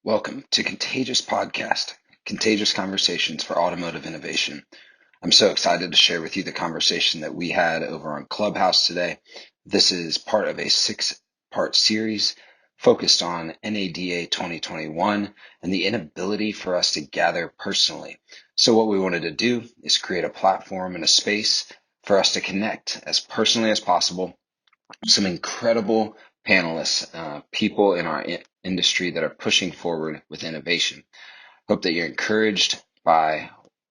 Welcome to Contagious Podcast, Contagious Conversations for Automotive Innovation. I'm so excited to share with you the conversation that we had over on Clubhouse today. This is part of a 6-part series focused on NADA 2021 and the inability for us to gather personally. So what we wanted to do is create a platform and a space for us to connect as personally as possible. Some incredible panelists, people in our industry that are pushing forward with innovation. Hope that you're encouraged by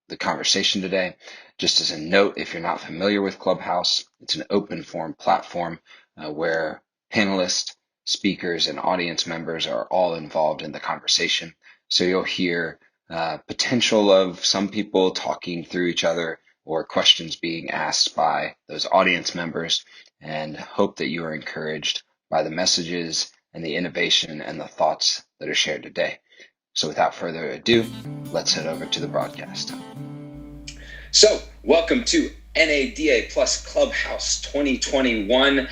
the conversation today. Just as a note, if you're not familiar with Clubhouse, it's an open forum platform where panelists, speakers, and audience members are all involved in the conversation. So you'll hear potential of some people talking through each other or questions being asked by those audience members, and hope that you are encouraged by the messages and the innovation and the thoughts that are shared today. So without further ado, let's head over to the broadcast. So welcome to NADA Plus Clubhouse 2021.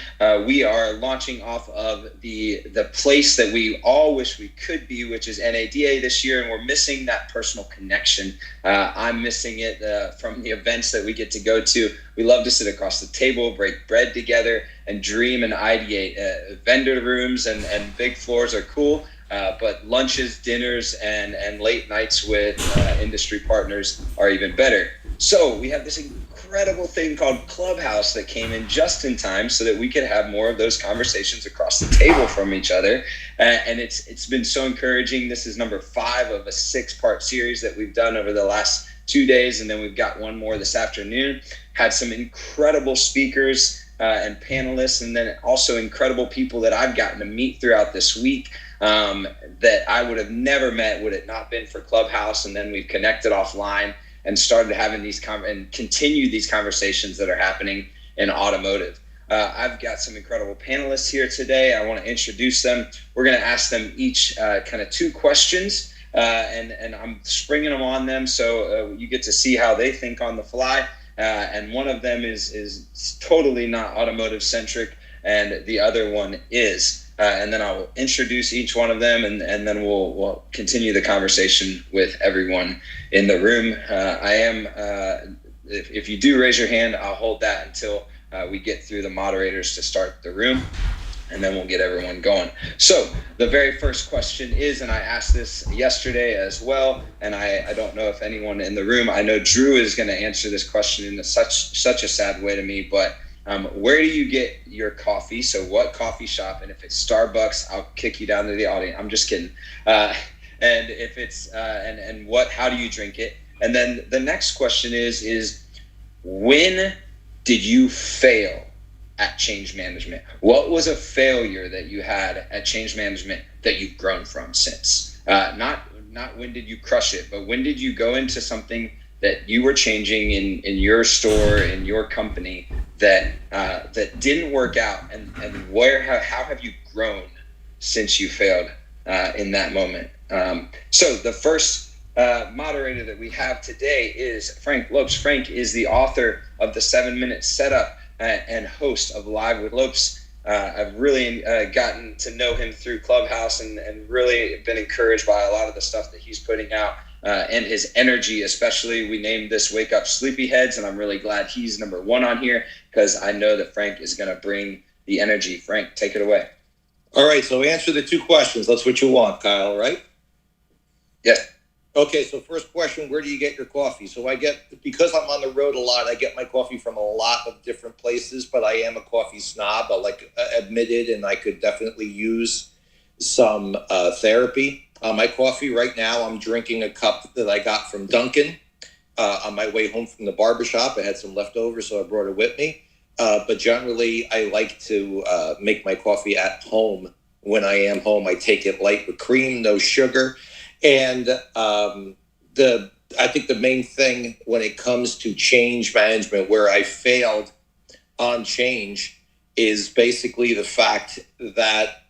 We are launching off of the place that we all wish we could be, which is NADA this year, and we're missing that personal connection. I'm missing it from the events that we get to go to. We love to sit across the table, break bread together, and dream and ideate. Vendor rooms and big floors are cool. But lunches, dinners, and late nights with industry partners are even better. So we have this incredible thing called Clubhouse that came in just in time so that we could have more of those conversations across the table from each other. And it's been so encouraging. This is number 5 of a 6-part series that we've done over the last 2 days. And then we've got one more this afternoon. Had some incredible speakers and panelists, and then also incredible people that I've gotten to meet throughout this week. That I would have never met would it not been for Clubhouse. And then we've connected offline and started having these and continue these conversations that are happening in automotive. I've got some incredible panelists here today. I want to introduce them. We're going to ask them each kind of 2 questions, and I'm springing them on them so you get to see how they think on the fly. And one of them is totally not automotive centric, and the other one is. And then I'll introduce each one of them, and then we'll continue the conversation with everyone in the room. If you do raise your hand, I'll hold that until we get through the moderators to start the room, and then we'll get everyone going. So the very first question is, and I asked this yesterday as well, and I don't know if anyone in the room, I know Drew is going to answer this question in such a sad way to me, but where do you get your coffee? So what coffee shop? And if it's Starbucks, I'll kick you down to the audience. I'm just kidding. And if it's how do you drink it? And then the next question is when did you fail at change management? What was a failure that you had at change management that you've grown from since? Not when did you crush it, but when did you go into something that you were changing in your store, in your company, that didn't work out, and how have you grown since you failed in that moment? So the first moderator that we have today is Frank Lopes. Frank is the author of the 7-Minute Setup and host of Live with Lopes. I've really gotten to know him through Clubhouse and really been encouraged by a lot of the stuff that he's putting out. And his energy, especially. We named this Wake Up Sleepyheads, and I'm really glad he's number 1 on here because I know that Frank is going to bring the energy. Frank, take it away. All right, so answer the 2 questions. That's what you want, Kyle, right? Yes. Okay, so first question, where do you get your coffee? So because I'm on the road a lot, I get my coffee from a lot of different places, but I am a coffee snob. I'll admit it, and I could definitely use some therapy. My coffee right now, I'm drinking a cup that I got from Dunkin' on my way home from the barbershop. I had some leftovers, so I brought it with me. But generally, I like to make my coffee at home. When I am home, I take it light with cream, no sugar. And I think the main thing when it comes to change management, where I failed on change, is basically the fact that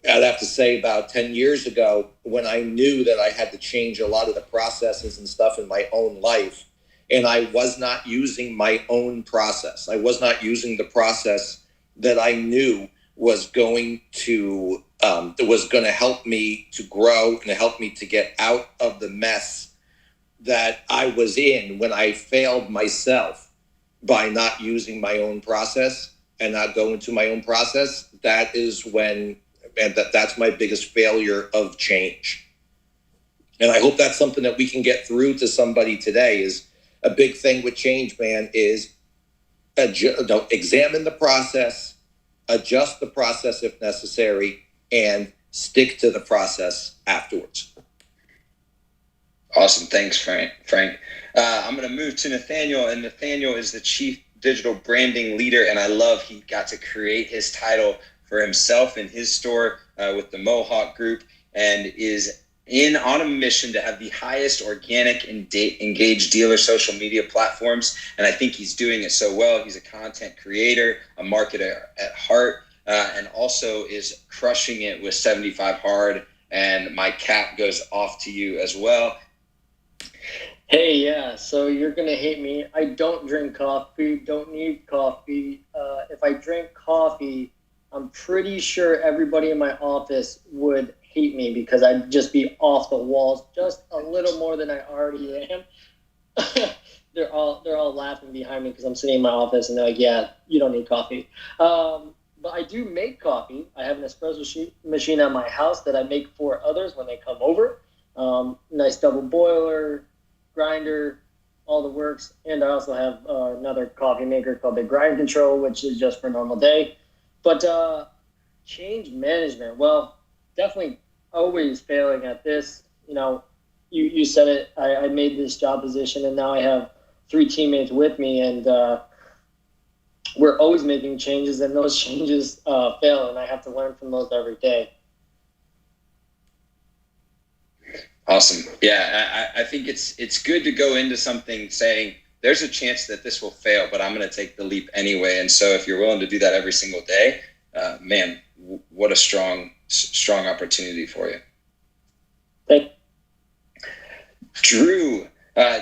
I'd have to say about 10 years ago, when I knew that I had to change a lot of the processes and stuff in my own life, and I was not using my own process. I was not using the process that I knew was going to that was going to help me to grow and help me to get out of the mess that I was in when I failed myself by not using my own process and not going to my own process. That is when, and that's my biggest failure of change. And I hope that's something that we can get through to somebody today. Is a big thing with change, man, is examine the process, adjust the process if necessary, and stick to the process afterwards. Awesome. Thanks, Frank. I'm going to move to Nathanael, and Nathanael is the Chief Digital Branding Leader, and I love he got to create his title for himself in his store with the Mohawk Group, and is on a mission to have the highest organic and engaged dealer social media platforms. And I think he's doing it so well. He's a content creator, a marketer at heart, and also is crushing it with 75 Hard. And my cap goes off to you as well. Hey, yeah, so you're going to hate me. I don't drink coffee, don't need coffee. If I drink coffee, I'm pretty sure everybody in my office would hate me because I'd just be off the walls just a little more than I already am. They're all laughing behind me because I'm sitting in my office and they're like, yeah, you don't need coffee. But I do make coffee. I have an espresso machine at my house that I make for others when they come over. Nice double boiler, grinder, all the works. And I also have another coffee maker called the Grind Control, which is just for a normal day. But change management, well, definitely always failing at this. You know, you said it. I made this job position, and now I have 3 teammates with me, and we're always making changes, and those changes fail, and I have to learn from those every day. Awesome. Yeah, I think it's good to go into something saying there's a chance that this will fail, but I'm going to take the leap anyway. And so if you're willing to do that every single day, man, what a strong opportunity for you. Thank you.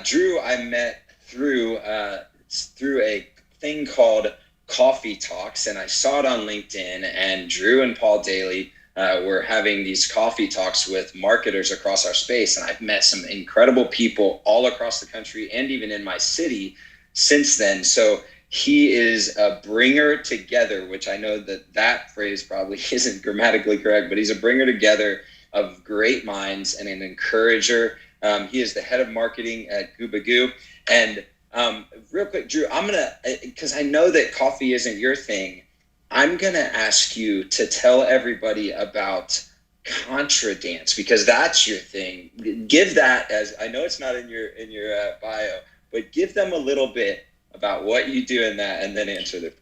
Drew, I met through a thing called Coffee Talks, and I saw it on LinkedIn, and Drew and Paul Daly were having these coffee talks with marketers across our space, and I've met some incredible people all across the country and even in my city since then. So he is a bringer together, which I know that phrase probably isn't grammatically correct, but he's a bringer together of great minds and an encourager. He is the head of marketing at Goobagoo. And real quick, Drew, because I know that coffee isn't your thing, I'm going to ask you to tell everybody about Contra Dance, because that's your thing. Give that, as I know it's not in your bio, but give them a little bit about what you do in that, and then answer the.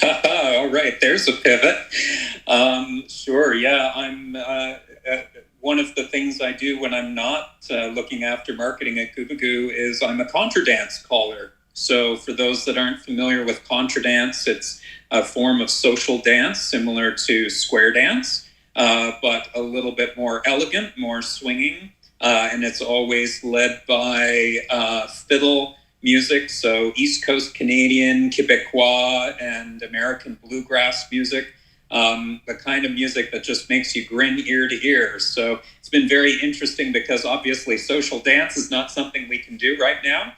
All right, there's a pivot. Sure, yeah, I'm one of the things I do when I'm not looking after marketing at Goobagoo is I'm a Contra Dance caller. So for those that aren't familiar with Contra Dance, it's a form of social dance similar to square dance, but a little bit more elegant, more swinging, and it's always led by fiddle music, so East Coast Canadian, Quebecois, and American bluegrass music, the kind of music that just makes you grin ear to ear. So it's been very interesting because obviously social dance is not something we can do right now.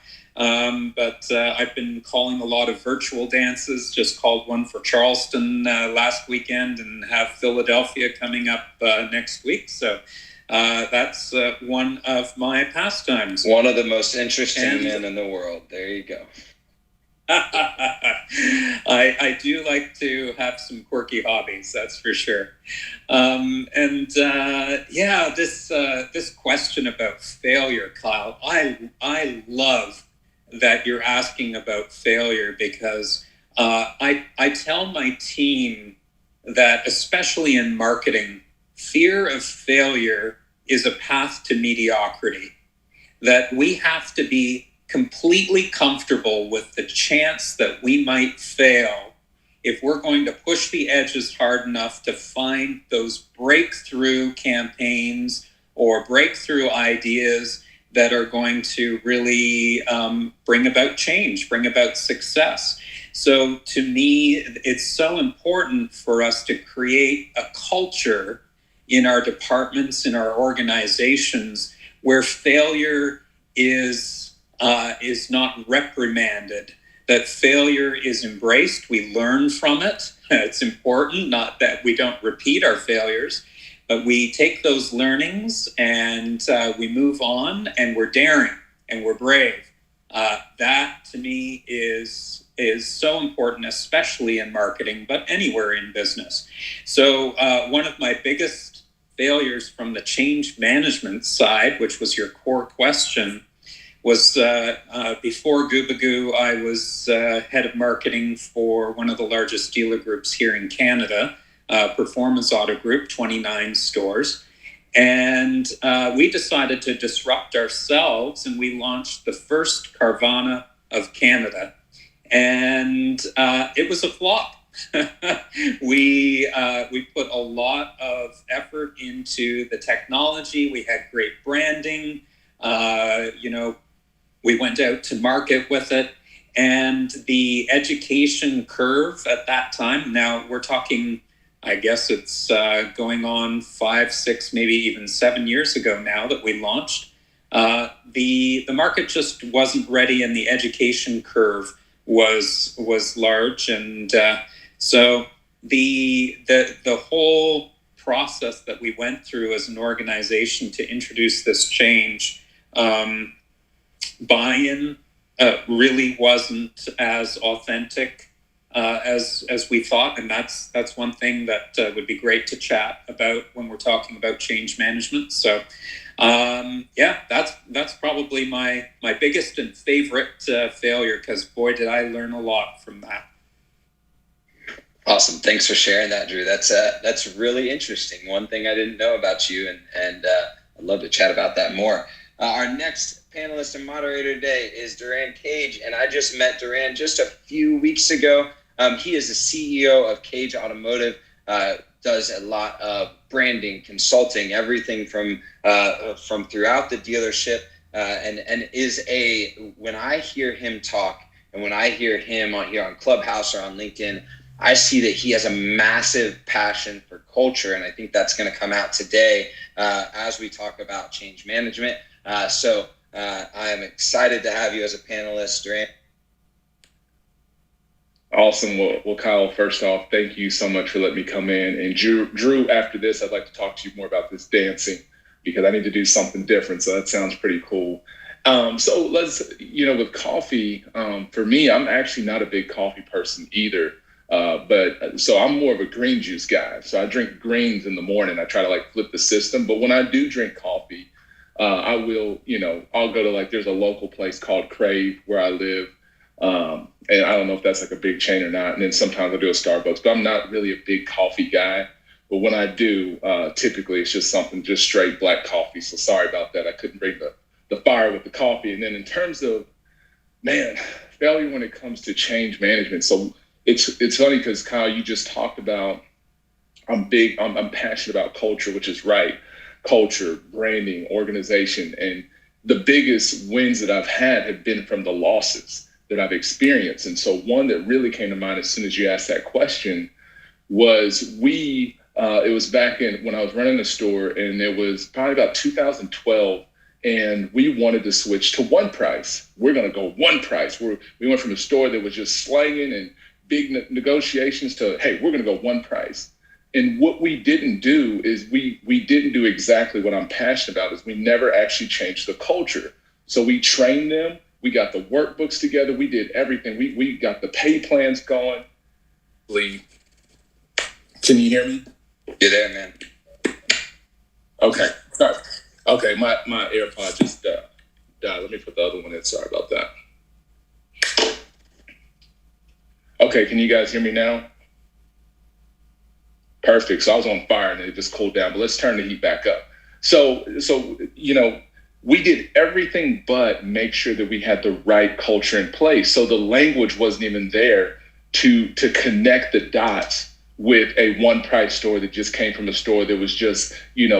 But I've been calling a lot of virtual dances, just called one for Charleston last weekend and have Philadelphia coming up next week. So that's one of my pastimes. One of the most interesting men in the world. There you go. I do like to have some quirky hobbies, that's for sure. This question about failure, Kyle, I love that you're asking about failure, because I tell my team that, especially in marketing, fear of failure is a path to mediocrity, that we have to be completely comfortable with the chance that we might fail if we're going to push the edges hard enough to find those breakthrough campaigns or breakthrough ideas that are going to really bring about change, bring about success. So to me, it's so important for us to create a culture in our departments, in our organizations, where failure is not reprimanded, that failure is embraced. We learn from it. It's important, not that we don't repeat our failures, but we take those learnings and we move on, and we're daring and we're brave. That to me is so important, especially in marketing, but anywhere in business. So one of my biggest failures from the change management side, which was your core question, was before Goobagoo, I was head of marketing for one of the largest dealer groups here in Canada, Performance Auto Group, 29 stores. And we decided to disrupt ourselves, and we launched the first Carvana of Canada. And it was a flop. We put a lot of effort into the technology. We had great branding. We went out to market with it, and the education curve at that time, now we're talking, I guess it's going on 5, 6, maybe even 7 years ago now that we launched. The market just wasn't ready, and the education curve was large, and so the whole process that we went through as an organization to introduce this change, buy-in really wasn't as authentic as we thought, and that's one thing that would be great to chat about when we're talking about change management. So that's probably my biggest and favorite failure, because boy, did I learn a lot from that. Awesome. Thanks for sharing that, Drew. That's really interesting. One thing I didn't know about you, and I'd love to chat about that more. Our next panelist and moderator today is Duran Cage, and I just met Duran just a few weeks ago. He is the CEO of Cage Automotive, does a lot of branding, consulting, everything from throughout the dealership, and is when I hear him talk, and when I hear him here on Clubhouse or on LinkedIn, I see that he has a massive passion for culture, and I think that's going to come out today as we talk about change management. So I am excited to have you as a panelist, Duran. Awesome. Well, Kyle, first off, thank you so much for letting me come in. And Drew, after this, I'd like to talk to you more about this dancing, because I need to do something different. So that sounds pretty cool. So let's, with coffee, for me, I'm actually not a big coffee person either. So I'm more of a green juice guy. So I drink greens in the morning. I try to flip the system. But when I do drink coffee, I will, I'll go to there's a local place called Crave where I live. And I don't know if that's a big chain or not. And then sometimes I do a Starbucks, but I'm not really a big coffee guy. But when I do, typically it's just something just straight black coffee. So sorry about that. I couldn't bring the fire with the coffee. And then in terms of, failure when it comes to change management. So it's funny because Kyle, you just talked about, I'm passionate about culture, which is right. Culture, branding, organization. And the biggest wins that I've had have been from the losses that I've experienced. And so one that really came to mind as soon as you asked that question was it was back when I was running the store, and it was probably about 2012, and we wanted to switch to one price. We're going to go one price. We went from a store that was just slanging and big negotiations to, hey, we're going to go one price. And what we didn't do is we didn't do exactly what I'm passionate about, is we never actually changed the culture. So we trained them. We got the workbooks together. We did everything. We got the pay plans going. Can you hear me? You're there, man. Okay. Sorry. Okay, my AirPod just died. Let me put the other one in. Sorry about that. Okay, can you guys hear me now? Perfect. So I was on fire and it just cooled down, but let's turn the heat back up. So we did everything but make sure that we had the right culture in place. So the language wasn't even there to connect the dots with a one price store that just came from a store that was just,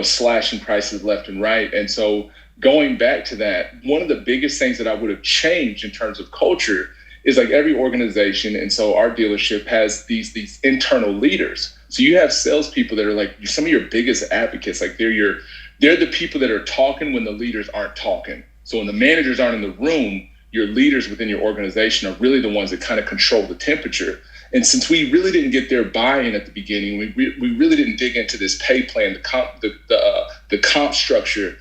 slashing prices left and right. And so going back to that, one of the biggest things that I would have changed in terms of culture is like every organization, and so our dealership has these internal leaders. So you have salespeople that are like some of your biggest advocates. Like they're the people that are talking when the leaders aren't talking. So when the managers aren't in the room, your leaders within your organization are really the ones that kind of control the temperature. And since we really didn't get their buy-in at the beginning, we really didn't dig into this pay plan, the comp structure.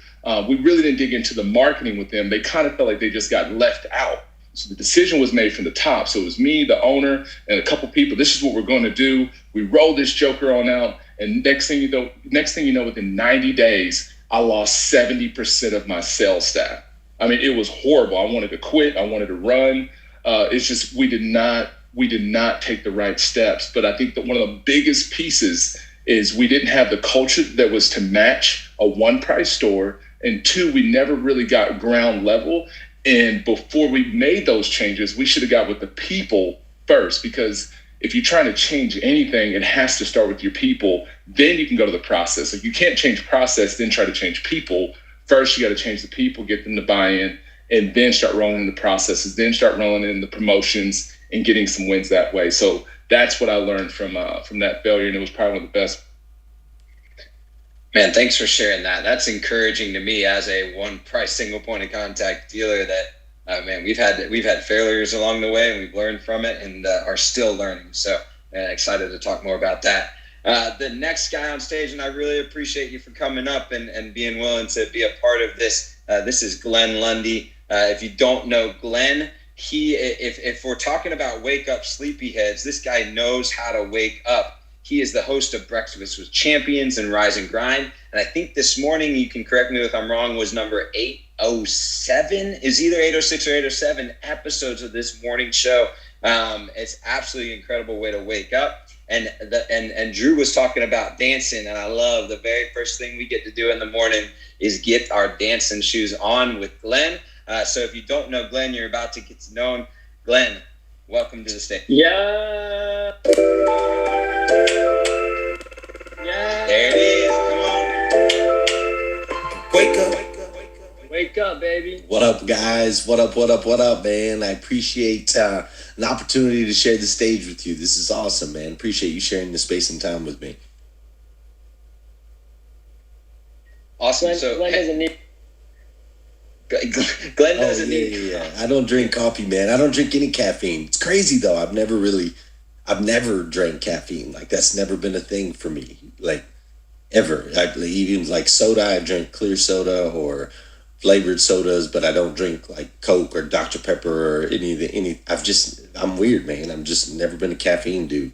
We really didn't dig into the marketing with them. They kind of felt like they just got left out. So the decision was made from the top. So it was me, the owner, and a couple people. This is what we're going to do. We rolled this joker on out, and next thing you know, within 90 days, I lost 70% of my sales staff. I mean, it was horrible. I wanted to quit. I wanted to run. It's just we did not take the right steps. But I think that one of the biggest pieces is we didn't have the culture that was to match a one-price store, and two, we never really got ground level. And before we made those changes, we should have got with the people first, because if you're trying to change anything, it has to start with your people. Then you can go to the process. Like you can't change process, then try to change people. First, you got to change the people, get them to buy in, and then start rolling in the processes, then start rolling in the promotions and getting some wins that way. So that's what I learned from that failure, and it was probably one of the best. Man, thanks for sharing that. That's encouraging to me as a one price single point of contact dealer that, man, we've had failures along the way and we've learned from it and are still learning. So excited to talk more about that. The next guy on stage, and I really appreciate you for coming up and being willing to be a part of this. This is Glenn Lundy. If you don't know Glenn, if we're talking about wake up sleepyheads, this guy knows how to wake up. He is the host of Breakfast with Champions and Rise and Grind. And I think this morning, you can correct me if I'm wrong, was number 807, is either 806 or 807 episodes of this morning show. It's absolutely incredible way to wake up. And Drew was talking about dancing, and I love the very first thing we get to do in the morning is get our dancing shoes on with Glenn. So if you don't know Glenn, you're about to get to know him. Glenn, welcome to the stage. Yeah. There it is. Come on. Wake up. Wake up, baby. What up, guys? What up, man? I appreciate an opportunity to share the stage with you. This is awesome, man. Appreciate you sharing the space and time with me. Awesome. Glenn doesn't need... Glenn doesn't need... Yeah. I don't drink coffee, man. I don't drink any caffeine. It's crazy, though. I've never drank caffeine. Like, that's never been a thing for me. Like, ever. Even like soda, I drink clear soda or flavored sodas, but I don't drink like Coke or Dr. Pepper or any. I'm weird, man. I'm just never been a caffeine dude.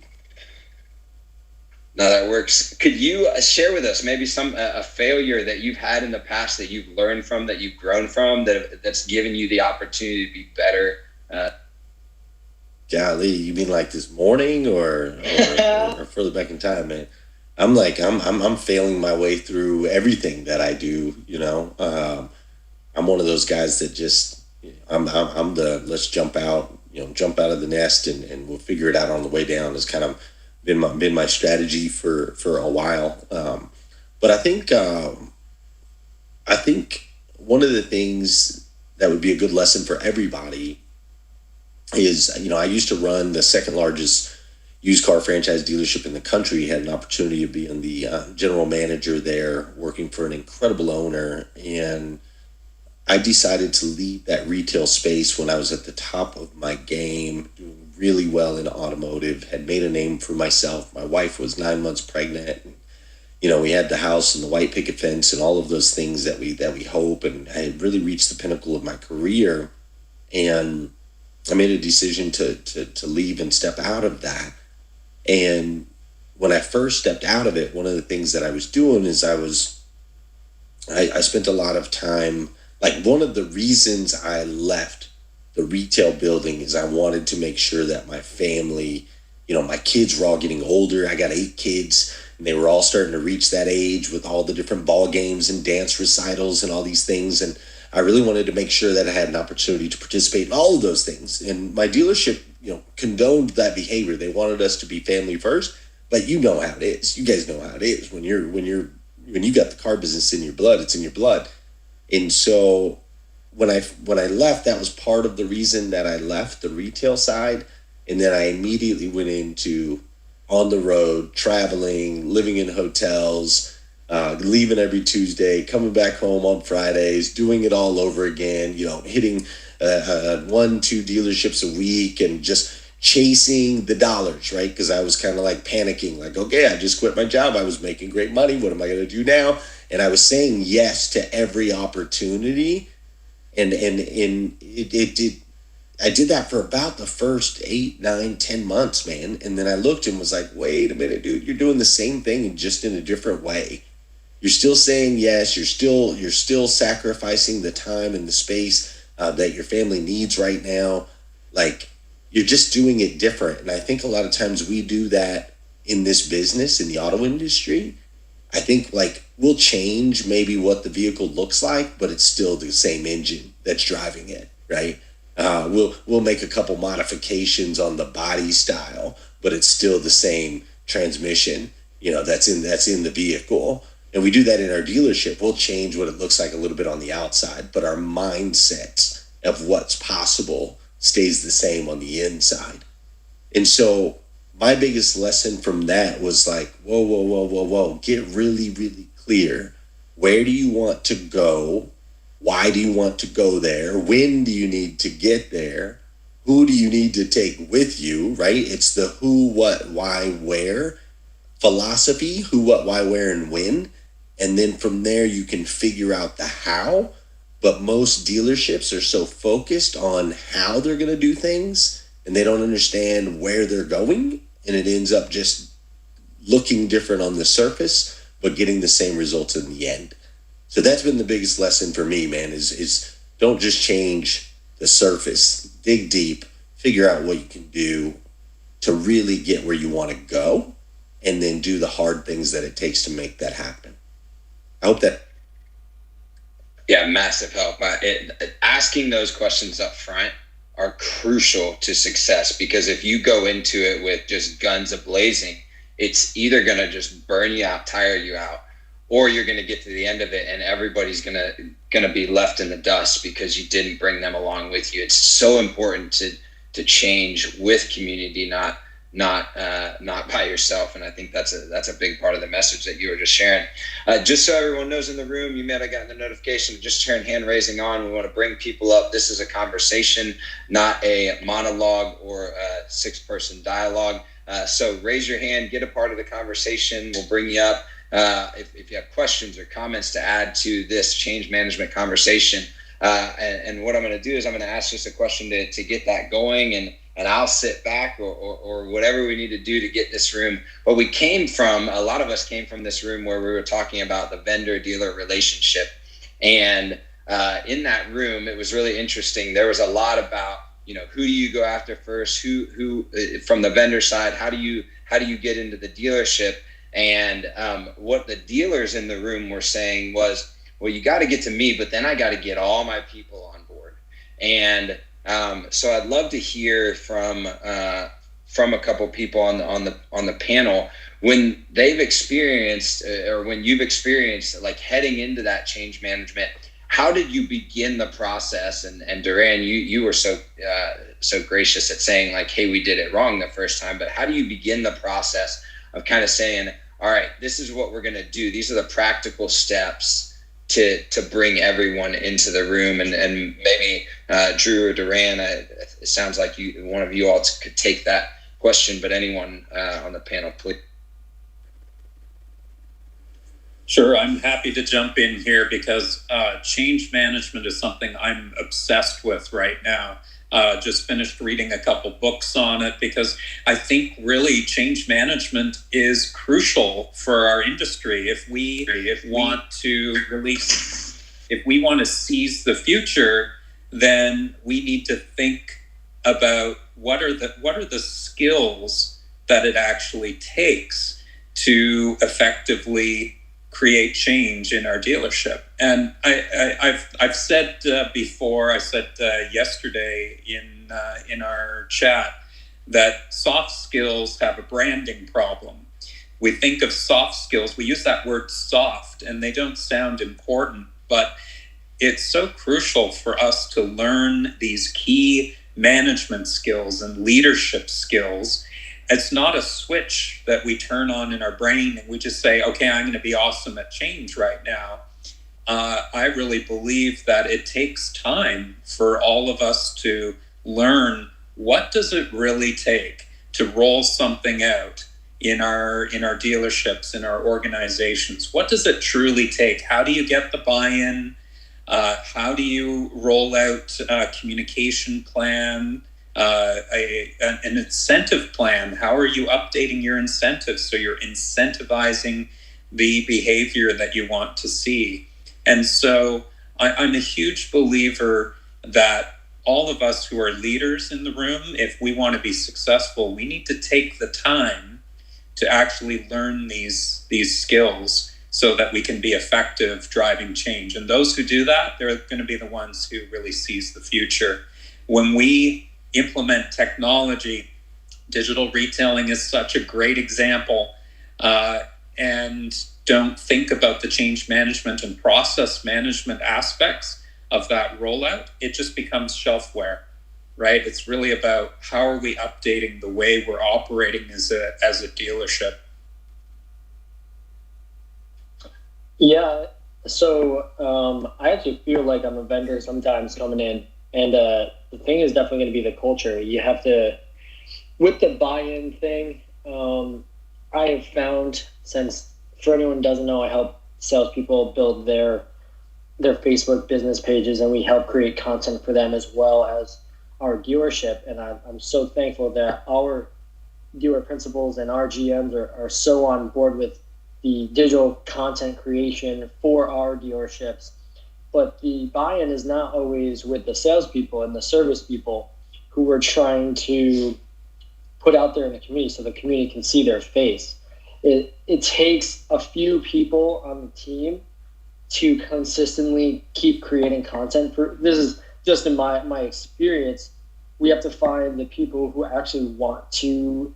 No, that works. Could you share with us maybe a failure that you've had in the past that you've learned from, that you've grown from, that's given you the opportunity to be better? Golly, you mean like this morning or further back in time, man? I'm failing my way through everything that I do. You know, I'm one of those guys that just I'm the let's jump out of the nest and we'll figure it out on the way down. Has kind of been my strategy for a while. But I think one of the things that would be a good lesson for everybody is, I used to run the second largest used car franchise dealership in the country, had an opportunity to be in the general manager there, working for an incredible owner. And I decided to leave that retail space when I was at the top of my game, doing really well in automotive, had made a name for myself. My wife was 9 months pregnant. And, we had the house and the white picket fence and all of those things that we hope. And I had really reached the pinnacle of my career. And I made a decision to leave and step out of that. And when I first stepped out of it, one of the things that I was doing is I spent a lot of time, like one of the reasons I left the retail building is I wanted to make sure that my family, my kids were all getting older. I got 8 kids and they were all starting to reach that age with all the different ball games and dance recitals and all these things. And I really wanted to make sure that I had an opportunity to participate in all of those things. And my dealership, condoned that behavior. They wanted us to be family first, but you know how it is. You guys know how it is when you got the car business in your blood, it's in your blood. And so when I left, that was part of the reason that I left the retail side. And then I immediately went into on the road, traveling, living in hotels, leaving every Tuesday, coming back home on Fridays, doing it all over again, hitting 1-2 dealerships a week and just chasing the dollars, right? Because I was kind of like panicking, like, okay, I just quit my job. I was making great money. What am I going to do now? And I was saying yes to every opportunity. And I did that for about the first 8, 9, 10 months, man. And then I looked and was like, wait a minute, dude, you're doing the same thing and just in a different way. You're still saying yes. You're still sacrificing the time and the space that your family needs right now. Like, you're just doing it different. And I think a lot of times we do that in this business, in the auto industry. I think like we'll change maybe what the vehicle looks like, but it's still the same engine that's driving it, right? We'll make a couple modifications on the body style, but it's still the same transmission, that's in the vehicle. And we do that in our dealership. We'll change what it looks like a little bit on the outside, but our mindset of what's possible stays the same on the inside. And so my biggest lesson from that was like, whoa, get really, really clear. Where do you want to go? Why do you want to go there? When do you need to get there? Who do you need to take with you, right? It's the who, what, why, where philosophy, who, what, why, where, and when. And then from there, you can figure out the how. But most dealerships are so focused on how they're going to do things, and they don't understand where they're going. And it ends up just looking different on the surface, but getting the same results in the end. So that's been the biggest lesson for me, man, is don't just change the surface. Dig deep, figure out what you can do to really get where you want to go, and then do the hard things that it takes to make that happen. I hope that. Yeah, massive help. Asking those questions up front are crucial to success, because if you go into it with just guns a-blazing, it's either going to just burn you out, tire you out, or you're going to get to the end of it and everybody's going to be left in the dust because you didn't bring them along with you. It's so important to change with community, not by yourself. And I think that's a big part of the message that you were just sharing. Just so everyone knows in the room, you may have gotten the notification, just turn hand raising on. We want to bring people up. This is a conversation, not a monologue or a 6-person dialogue. So raise your hand, get a part of the conversation. We'll bring you up. If you have questions or comments to add to this change management conversation. And what I'm going to do is I'm going to ask just a question to get that going, and I'll sit back or whatever we need to do to get this room. But a lot of us came from this room where we were talking about the vendor-dealer relationship. And in that room, it was really interesting. There was a lot about, who do you go after first? Who from the vendor side, how do you get into the dealership? And what the dealers in the room were saying was, well, you got to get to me, but then I got to get all my people on board. And so I'd love to hear from a couple people on the panel when they've experienced or when you've experienced like heading into that change management. How did you begin the process? And Duran, you were so gracious at saying like, hey, we did it wrong the first time. But how do you begin the process of kind of saying, all right, this is what we're going to do. These are the practical steps to bring everyone into the room. And maybe Drew or Duran, it sounds like one of you all could take that question, but anyone on the panel, please. Sure, I'm happy to jump in here because change management is something I'm obsessed with right now. Just finished reading a couple books on it because I think really change management is crucial for our industry. If we want to seize the future, then we need to think about what are the skills that it actually takes to effectively create change in our dealership. And I've said before, I said yesterday in our chat that soft skills have a branding problem. We think of soft skills, we use that word soft, and they don't sound important, but it's so crucial for us to learn these key management skills and leadership skills. It's not a switch that we turn on in our brain and we just say, okay, I'm going to be awesome at change right now. I really believe that it takes time for all of us to learn what does it really take to roll something out in our dealerships, in our organizations. What does it truly take? How do you get the buy-in? How do you roll out a communication plan, an incentive plan? How are you updating your incentives so you're incentivizing the behavior that you want to see? And so I'm a huge believer that all of us who are leaders in the room, if we want to be successful, we need to take the time to actually learn these skills so that we can be effective driving change. And those who do that, they're going to be the ones who really seize the future. When we implement technology, digital retailing is such a great example, and don't think about the change management and process management aspects of that rollout, it just becomes shelfware, right? It's really about how are we updating the way we're operating as a dealership. Yeah, so I actually feel like I'm a vendor sometimes coming in, and the thing is definitely going to be the culture. You have to, with the buy-in thing, I have found, since, for anyone who doesn't know, I help salespeople build their Facebook business pages, and we help create content for them as well as our dealership. And I'm so thankful that our dealer principals and our GMs are so on board with the digital content creation for our dealerships. But the buy-in is not always with the salespeople and the service people who we're trying to put out there in the community so the community can see their face. It takes a few people on the team to consistently keep creating content. This is just in my experience. We have to find the people who actually want to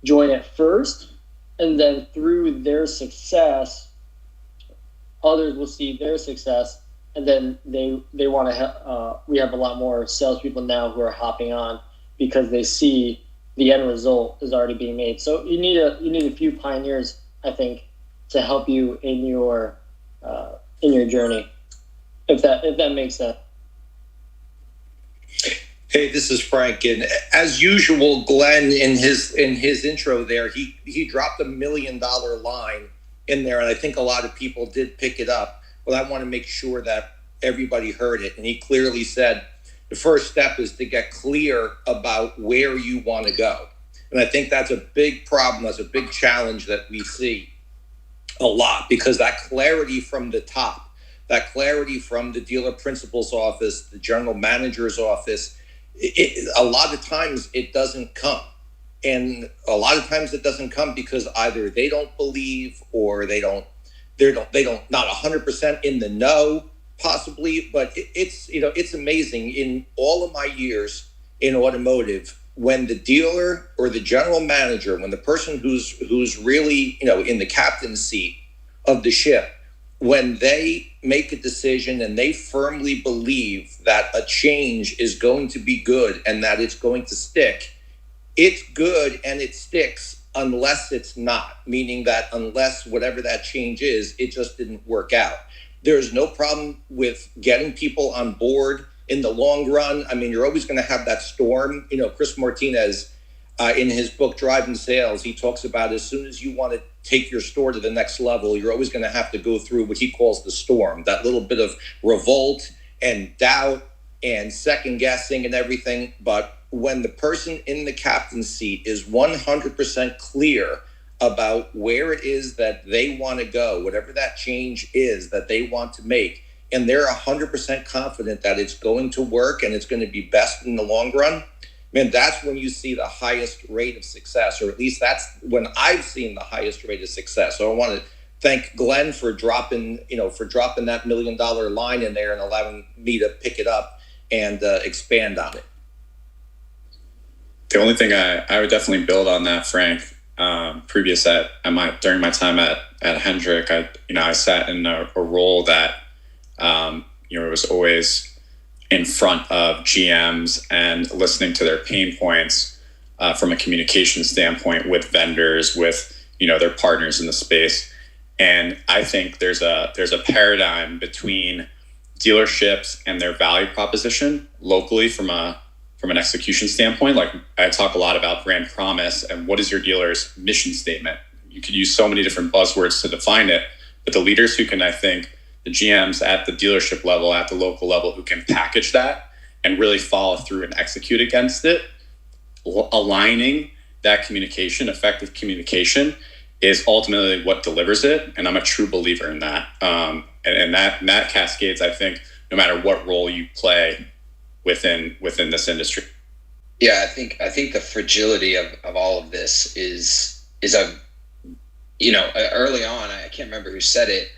join it first, and then through their success, others will see their success, and then they want to. We have a lot more salespeople now who are hopping on because they see the end result is already being made. So you need a few pioneers, I think, to help you in your journey, if that makes sense. Hey, this is Frank, and as usual, Glenn in his intro there, he dropped $1 million line in there, and I think a lot of people did pick it up, but I want to make sure that everybody heard it. And he clearly said the first step is to get clear about where you want to go. And I think that's a big problem, that's a big challenge that we see a lot, because that clarity from the top, that clarity from the dealer principal's office, the general manager's office, a lot of times it doesn't come. And a lot of times it doesn't come because either they don't believe or they don't not 100% in the know, possibly. But it's amazing in all of my years in automotive, when the dealer or the general manager, when the person who's really in the captain's seat of the ship, when they make a decision and they firmly believe that a change is going to be good and that it's going to stick, it's good and it sticks unless it's not, meaning that unless whatever that change is, it just didn't work out. There's no problem with getting people on board in the long run. I mean, you're always going to have that storm. Chris Martinez, in his book, Driving Sales, he talks about as soon as you want to take your store to the next level, you're always going to have to go through what he calls the storm, that little bit of revolt and doubt and second guessing and everything. But when the person in the captain's seat is 100% clear about where it is that they want to go, whatever that change is that they want to make, and they're 100% confident that it's going to work and it's going to be best in the long run, man, that's when you see the highest rate of success, or at least that's when I've seen the highest rate of success. So I want to thank Glenn for dropping that $1 million line in there and allowing me to pick it up and expand on it. The only thing I would definitely build on that, Frank, during my time at Hendrick, I sat in a role that, it was always in front of GMs and listening to their pain points from a communication standpoint with vendors, with, their partners in the space. And I think there's a paradigm between dealerships and their value proposition locally from an execution standpoint. Like, I talk a lot about brand promise and what is your dealer's mission statement. You could use so many different buzzwords to define it, but the leaders who can, I think, the GMs at the dealership level, at the local level, who can package that and really follow through and execute against it, aligning that communication, effective communication, is ultimately what delivers it. And I'm a true believer in that. And that cascades, I think, no matter what role you play within this industry. Yeah, I think the fragility of all of this is a, early on, I can't remember who said it,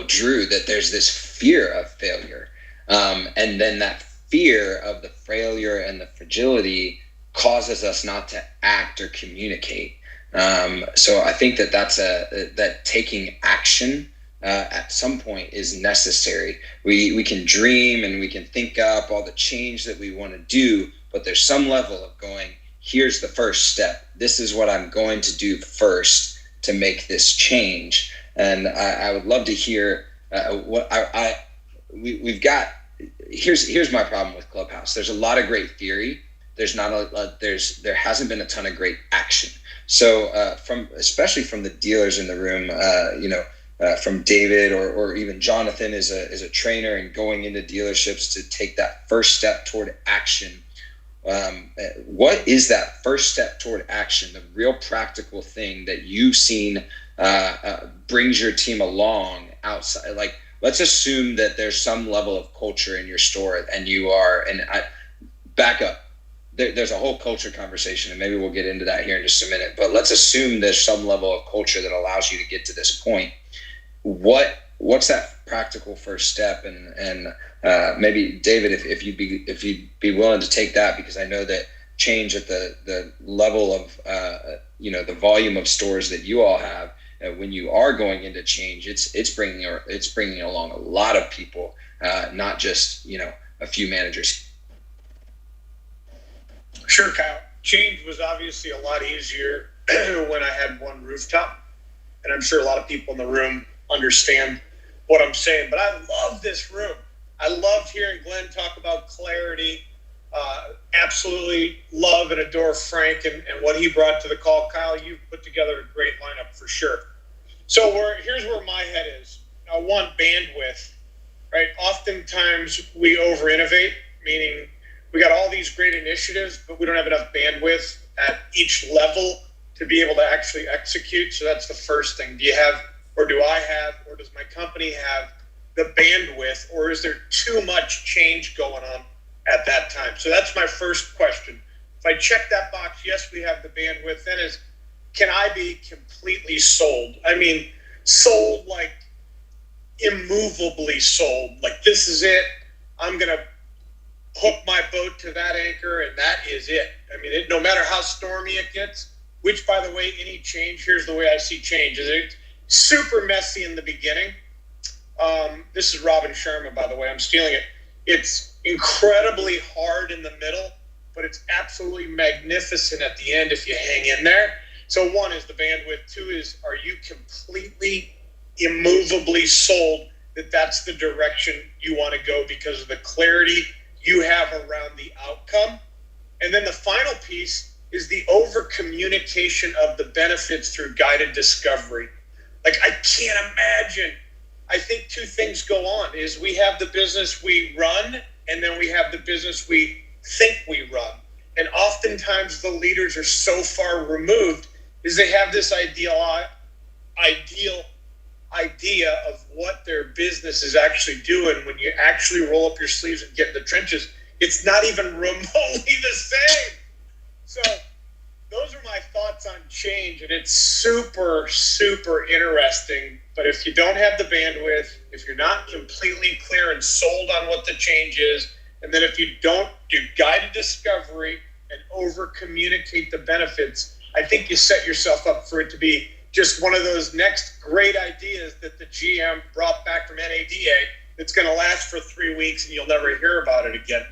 Drew, that there's this fear of failure. And then that fear of the failure and the fragility causes us not to act or communicate. So I think that taking action at some point is necessary. We can dream and we can think up all the change that we want to do, but there's some level of going, here's the first step. This is what I'm going to do first to make this change. And I would love to hear we've got. Here's my problem with Clubhouse. There's a lot of great theory. There hasn't been a ton of great action. So especially from the dealers in the room, from David or even Jonathan is a trainer and going into dealerships to take that first step toward action. What is that first step toward action? The real practical thing that you've seen brings your team along outside. Like, let's assume that there's some level of culture in your store, and back up. There's a whole culture conversation, and maybe we'll get into that here in just a minute. But let's assume there's some level of culture that allows you to get to this point. What's that practical first step? And maybe David, if you'd be willing to take that, because I know that change at the level of the volume of stores that you all have, when you are going into change, it's bringing along a lot of people, not just a few managers. Sure, Kyle. Change was obviously a lot easier when I had one rooftop, and I'm sure a lot of people in the room understand what I'm saying. But I love this room. I loved hearing Glenn talk about clarity. Absolutely love and adore Frank and what he brought to the call. Kyle, you've put together a great lineup for sure. So here's where my head is. One, bandwidth, right? Oftentimes we over-innovate, meaning we got all these great initiatives, but we don't have enough bandwidth at each level to be able to actually execute. So that's the first thing. Do you have, or do I have, or does my company have the bandwidth, or is there too much change going on at that time? So that's my first question. If I check that box, yes, we have the bandwidth, then can I be completely sold? I mean, sold, like immovably sold. Like, this is it. I'm going to hook my boat to that anchor, and that is it. I mean, no matter how stormy it gets, which, by the way, any change, here's the way I see change. Is it super messy in the beginning? This is Robin Sharma, by the way. I'm stealing it. It's incredibly hard in the middle, but it's absolutely magnificent at the end if you hang in there. So one is the bandwidth. Two is, are you completely immovably sold that that's the direction you want to go because of the clarity you have around the outcome? And then the final piece is the over communication of the benefits through guided discovery. Like, I can't imagine. I think two things go on is we have the business we run, and then we have the business we think we run. And oftentimes the leaders are so far removed is they have this ideal idea of what their business is actually doing. When you actually roll up your sleeves and get in the trenches, it's not even remotely the same. So those are my thoughts on change, and it's super, super interesting. But if you don't have the bandwidth, if you're not completely clear and sold on what the change is, and then if you don't do guided discovery and over communicate the benefits, I think you set yourself up for it to be just one of those next great ideas that the GM brought back from NADA it's going to last for 3 weeks and you'll never hear about it again.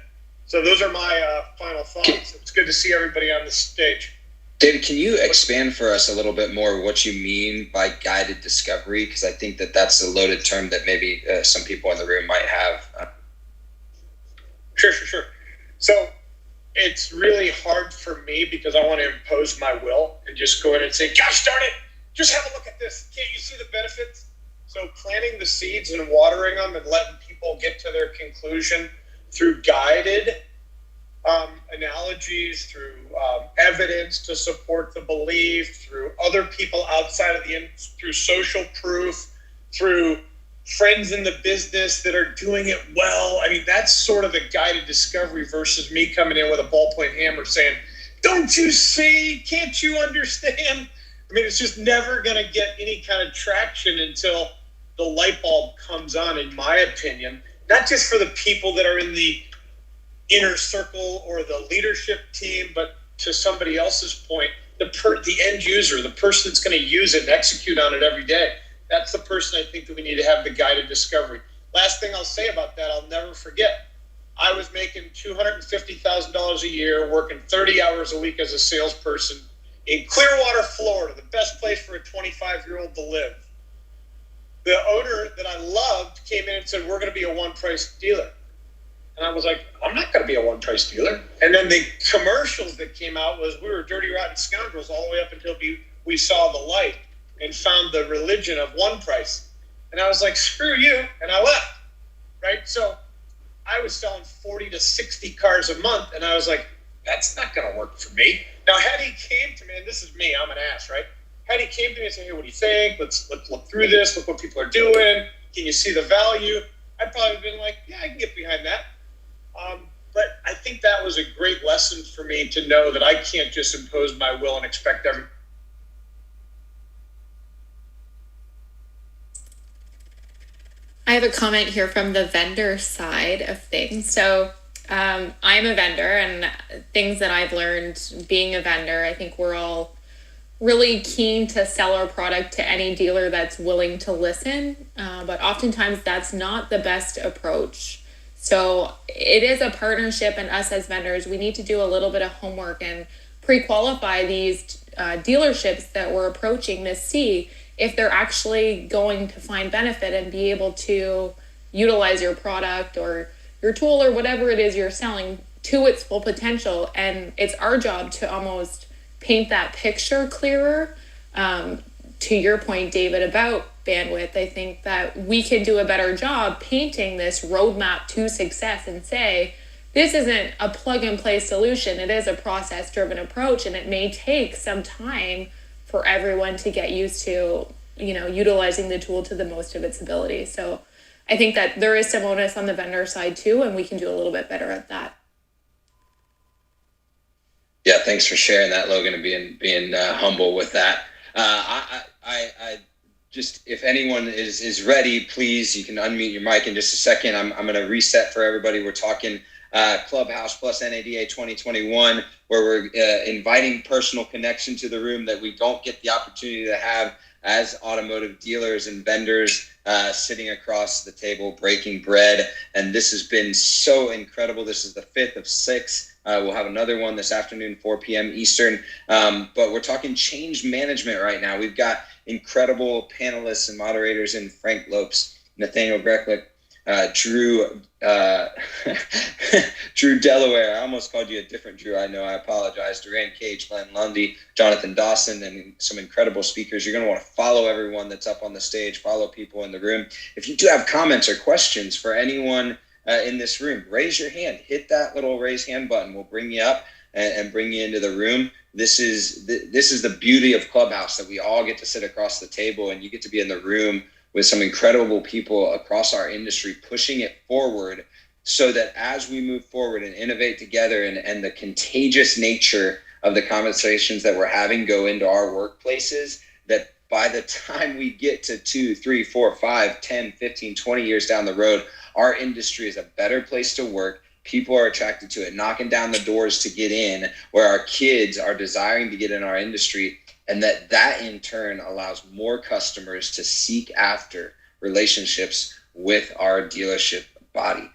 So those are my final thoughts. It's good to see everybody on the stage. David, can you expand for us a little bit more what you mean by guided discovery? Because I think that that's a loaded term that maybe some people in the room might have. Sure. So it's really hard for me because I want to impose my will and just go in and say, gosh darn it, just have a look at this. Can't you see the benefits? So planting the seeds and watering them and letting people get to their conclusion through guided analogies, through evidence to support the belief, through other people outside of through social proof, through friends in the business that are doing it well. I mean, that's sort of the guided discovery versus me coming in with a ballpoint hammer saying, don't you see? Can't you understand? I mean, it's just never going to get any kind of traction until the light bulb comes on, in my opinion, not just for the people that are in the inner circle or the leadership team, but to somebody else's point, the end user, the person that's going to use it and execute on it every day. That's the person I think that we need to have the guided discovery. Last thing I'll say about that, I'll never forget. I was making $250,000 a year, working 30 hours a week as a salesperson in Clearwater, Florida, the best place for a 25-year-old to live. The owner that I loved came in and said, we're going to be a one-price dealer. And I was like, I'm not going to be a one-price dealer. And then the commercials that came out was we were dirty, rotten scoundrels all the way up until we saw the light and found the religion of one price. And I was like, screw you. And I left, right? So I was selling 40 to 60 cars a month. And I was like, that's not going to work for me. Now, had he came to me, and this is me, I'm an ass, right? Had he came to me and said, hey, what do you think? Let's look through this. Look what people are doing. Can you see the value? I'd probably have been like, yeah, I can get behind that. But I think that was a great lesson for me to know that I can't just impose my will and expect everyone. I have a comment here from the vendor side of things. So I'm a vendor, and things that I've learned being a vendor, I think we're all really keen to sell our product to any dealer that's willing to listen. But oftentimes that's not the best approach. So it is a partnership, and us as vendors, we need to do a little bit of homework and pre-qualify these dealerships that we're approaching to see if they're actually going to find benefit and be able to utilize your product or your tool or whatever it is you're selling to its full potential. And it's our job to almost paint that picture clearer. To your point, David, about bandwidth, I think that we can do a better job painting this roadmap to success and say, this isn't a plug and play solution. It is a process driven approach, and it may take some time for everyone to get used to, utilizing the tool to the most of its ability. So I think that there is some onus on the vendor side too, and we can do a little bit better at that. Yeah, thanks for sharing that, Logan, and being humble with that. I just, if anyone is ready, please, you can unmute your mic in just a second. I'm going to reset for everybody. We're talking Clubhouse plus NADA 2021, where we're inviting personal connection to the room that we don't get the opportunity to have as automotive dealers and vendors sitting across the table breaking bread. And this has been so incredible. This is the 5th of 6. We'll have another one this afternoon, 4 p.m. Eastern. But we're talking change management right now. We've got incredible panelists and moderators in Frank Lopes, Nathanael Greklek, Drew Delaware. I almost called you a different Drew. I know. I apologize. Duran Cage, Lundy, Jonathan Dawson, and some incredible speakers. You're going to want to follow everyone that's up on the stage, follow people in the room. If you do have comments or questions for anyone in this room, raise your hand. Hit that little raise hand button. We'll bring you up and bring you into the room. This is the beauty of Clubhouse, that we all get to sit across the table and you get to be in the room with some incredible people across our industry pushing it forward, so that as we move forward and innovate together and the contagious nature of the conversations that we're having go into our workplaces, that by the time we get to 2, 3, 4, 5, 10, 15, 20 years down the road, our industry is a better place to work. People are attracted to it, knocking down the doors to get in, where our kids are desiring to get in our industry, and that in turn allows more customers to seek after relationships with our dealership body.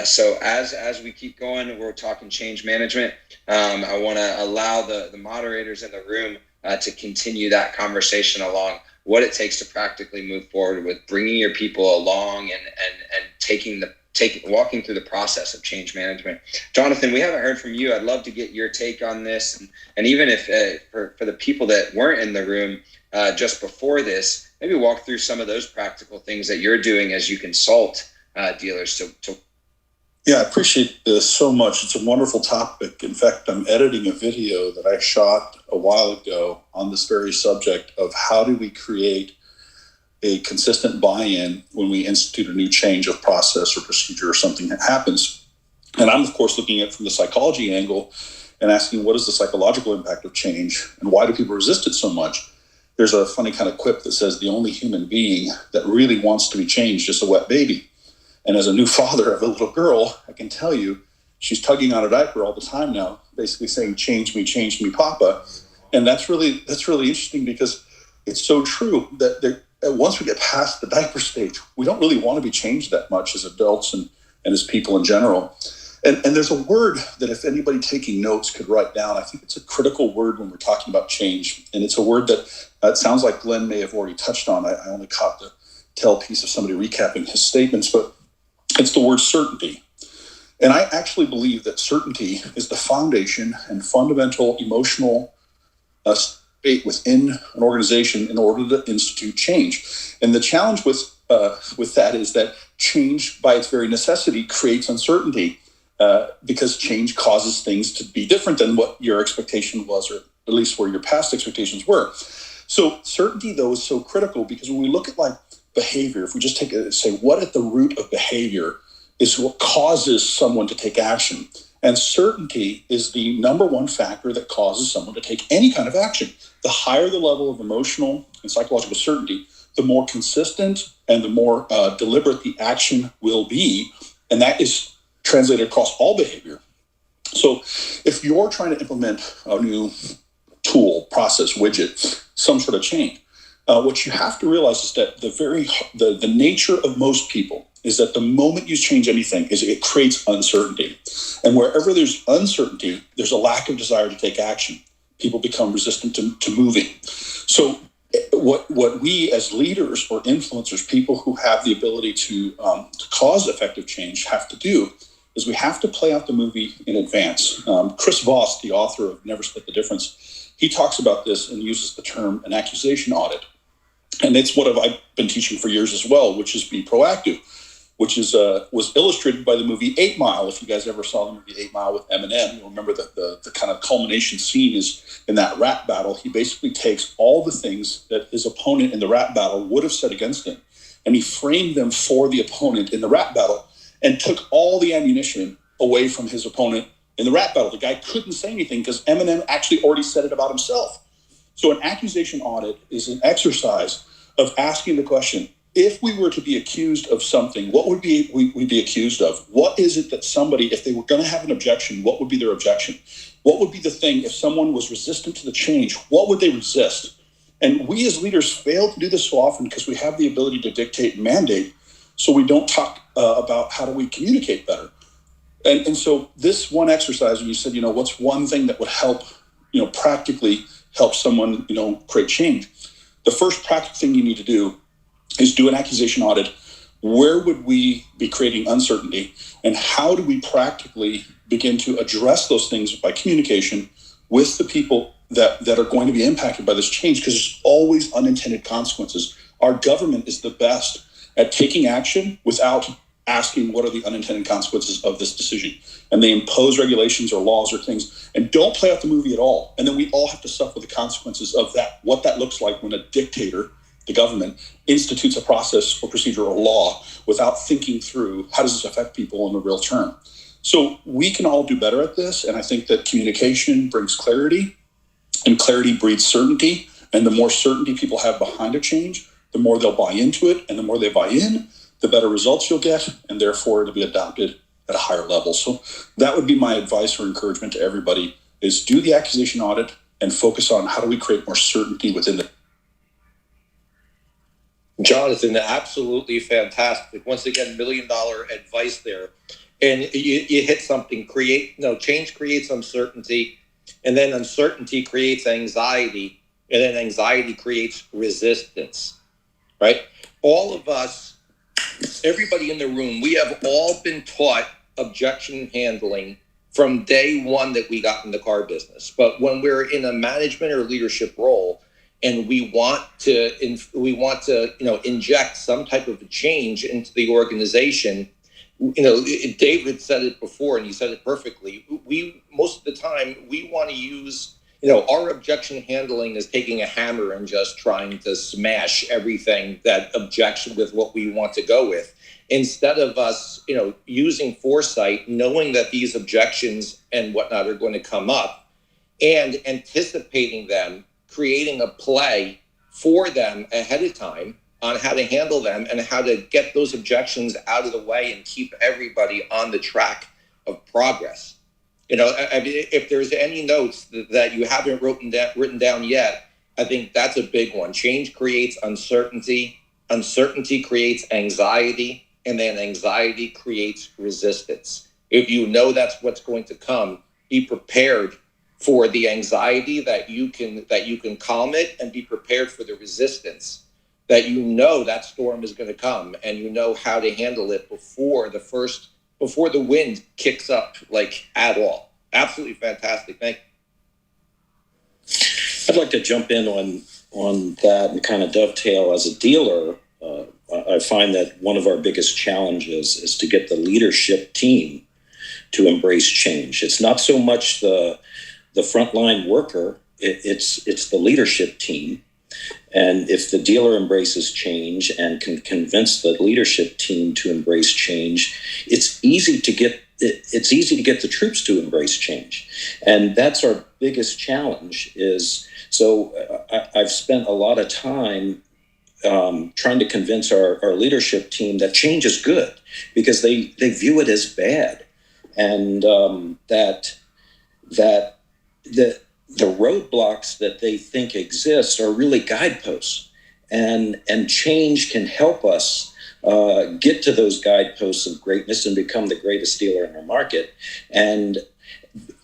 So as we keep going, we're talking change management. I want to allow the moderators in the room to continue that conversation along what it takes to practically move forward with bringing your people along and walking through the process of change management. Jonathan, we haven't heard from you. I'd love to get your take on this. And even if for the people that weren't in the room just before this, maybe walk through some of those practical things that you're doing as you consult dealers to. Yeah, I appreciate this so much. It's a wonderful topic. In fact, I'm editing a video that I shot a while ago on this very subject of how do we create a consistent buy-in when we institute a new change of process or procedure or something that happens. And I'm, of course, looking at it from the psychology angle and asking what is the psychological impact of change and why do people resist it so much? There's a funny kind of quip that says the only human being that really wants to be changed is a wet baby. And as a new father of a little girl, I can tell you, she's tugging on a diaper all the time now, basically saying, change me, Papa. And that's really interesting because it's so true that once we get past the diaper stage, we don't really want to be changed that much as adults and as people in general. And there's a word that if anybody taking notes could write down, I think it's a critical word when we're talking about change. And it's a word that it sounds like Glenn may have already touched on. I only caught the tail piece of somebody recapping his statements, but it's the word certainty. And I actually believe that certainty is the foundation and fundamental emotional state within an organization in order to institute change. And the challenge with that is that change, by its very necessity, creates uncertainty because change causes things to be different than what your expectation was, or at least where your past expectations were. So certainty, though, is so critical because when we look at like behavior, if we just say what at the root of behavior is what causes someone to take action. And certainty is the number one factor that causes someone to take any kind of action. The higher the level of emotional and psychological certainty, the more consistent and the more deliberate the action will be. And that is translated across all behavior. So if you're trying to implement a new tool, process, widget, some sort of change, what you have to realize is that the nature of most people is that the moment you change anything is it creates uncertainty. And wherever there's uncertainty, there's a lack of desire to take action. People become resistant to moving. So what we as leaders or influencers, people who have the ability to cause effective change, have to do is we have to play out the movie in advance. Chris Voss, the author of Never Split the Difference, he talks about this and uses the term an accusation audit. And it's what I've been teaching for years as well, which is be proactive, which is was illustrated by the movie 8 Mile. If you guys ever saw the movie 8 Mile with Eminem, you'll remember that the kind of culmination scene is in that rap battle. He basically takes all the things that his opponent in the rap battle would have said against him, and he framed them for the opponent in the rap battle and took all the ammunition away from his opponent in the rap battle. The guy couldn't say anything because Eminem actually already said it about himself. So an accusation audit is an exercise of asking the question, if we were to be accused of something, what would we be accused of? What is it that somebody, if they were going to have an objection, what would be their objection? What would be the thing if someone was resistant to the change? What would they resist? And we as leaders fail to do this so often because we have the ability to dictate and mandate, so we don't talk about how do we communicate better. And so this one exercise, when you said, what's one thing that would help, practically help someone, create change? The first practical thing you need to do is do an accusation audit. Where would we be creating uncertainty? And how do we practically begin to address those things by communication with the people that are going to be impacted by this change? Because there's always unintended consequences. Our government is the best at taking action without asking what are the unintended consequences of this decision. And they impose regulations or laws or things and don't play out the movie at all. And then we all have to suffer the consequences of that, what that looks like when a dictator, the government, institutes a process or procedure or law without thinking through how does this affect people in the real term. So we can all do better at this. And I think that communication brings clarity, and clarity breeds certainty. And the more certainty people have behind a change, the more they'll buy into it. And the more they buy in, the better results you'll get, and therefore it'll be adopted at a higher level. So that would be my advice or encouragement to everybody, is do the accusation audit and focus on how do we create more certainty within the. Jonathan, absolutely fantastic. Once again, $1 million advice there. And you hit something. Change creates uncertainty, and then uncertainty creates anxiety, and then anxiety creates resistance, right? All of us, everybody in the room, we have all been taught objection handling from day one that we got in the car business. But when we're in a management or leadership role, and we want to inject some type of a change into the organization, David said it before, and he said it perfectly. Most of the time we want to use, our objection handling is taking a hammer and just trying to smash everything that objection with what we want to go with, instead of us, using foresight, knowing that these objections and whatnot are going to come up, and anticipating them, creating a play for them ahead of time on how to handle them and how to get those objections out of the way and keep everybody on the track of progress. If there's any notes that you haven't written down yet, I think that's a big one. Change creates uncertainty. Uncertainty creates anxiety, and then anxiety creates resistance. If you know that's what's going to come, be prepared for the anxiety that you can calm it, and be prepared for the resistance that that storm is going to come, and how to handle it before the wind kicks up at all. Absolutely fantastic. Thank you. I'd like to jump in on that and kind of dovetail. As a dealer, I find that one of our biggest challenges is to get the leadership team to embrace change. It's not so much the frontline worker, it's the leadership team. And if the dealer embraces change and can convince the leadership team to embrace change, it's easy to get the troops to embrace change. And that's our biggest challenge. I've spent a lot of time trying to convince our leadership team that change is good, because they view it as bad, and that the roadblocks that they think exist are really guideposts, and change can help us get to those guideposts of greatness and become the greatest dealer in our market. And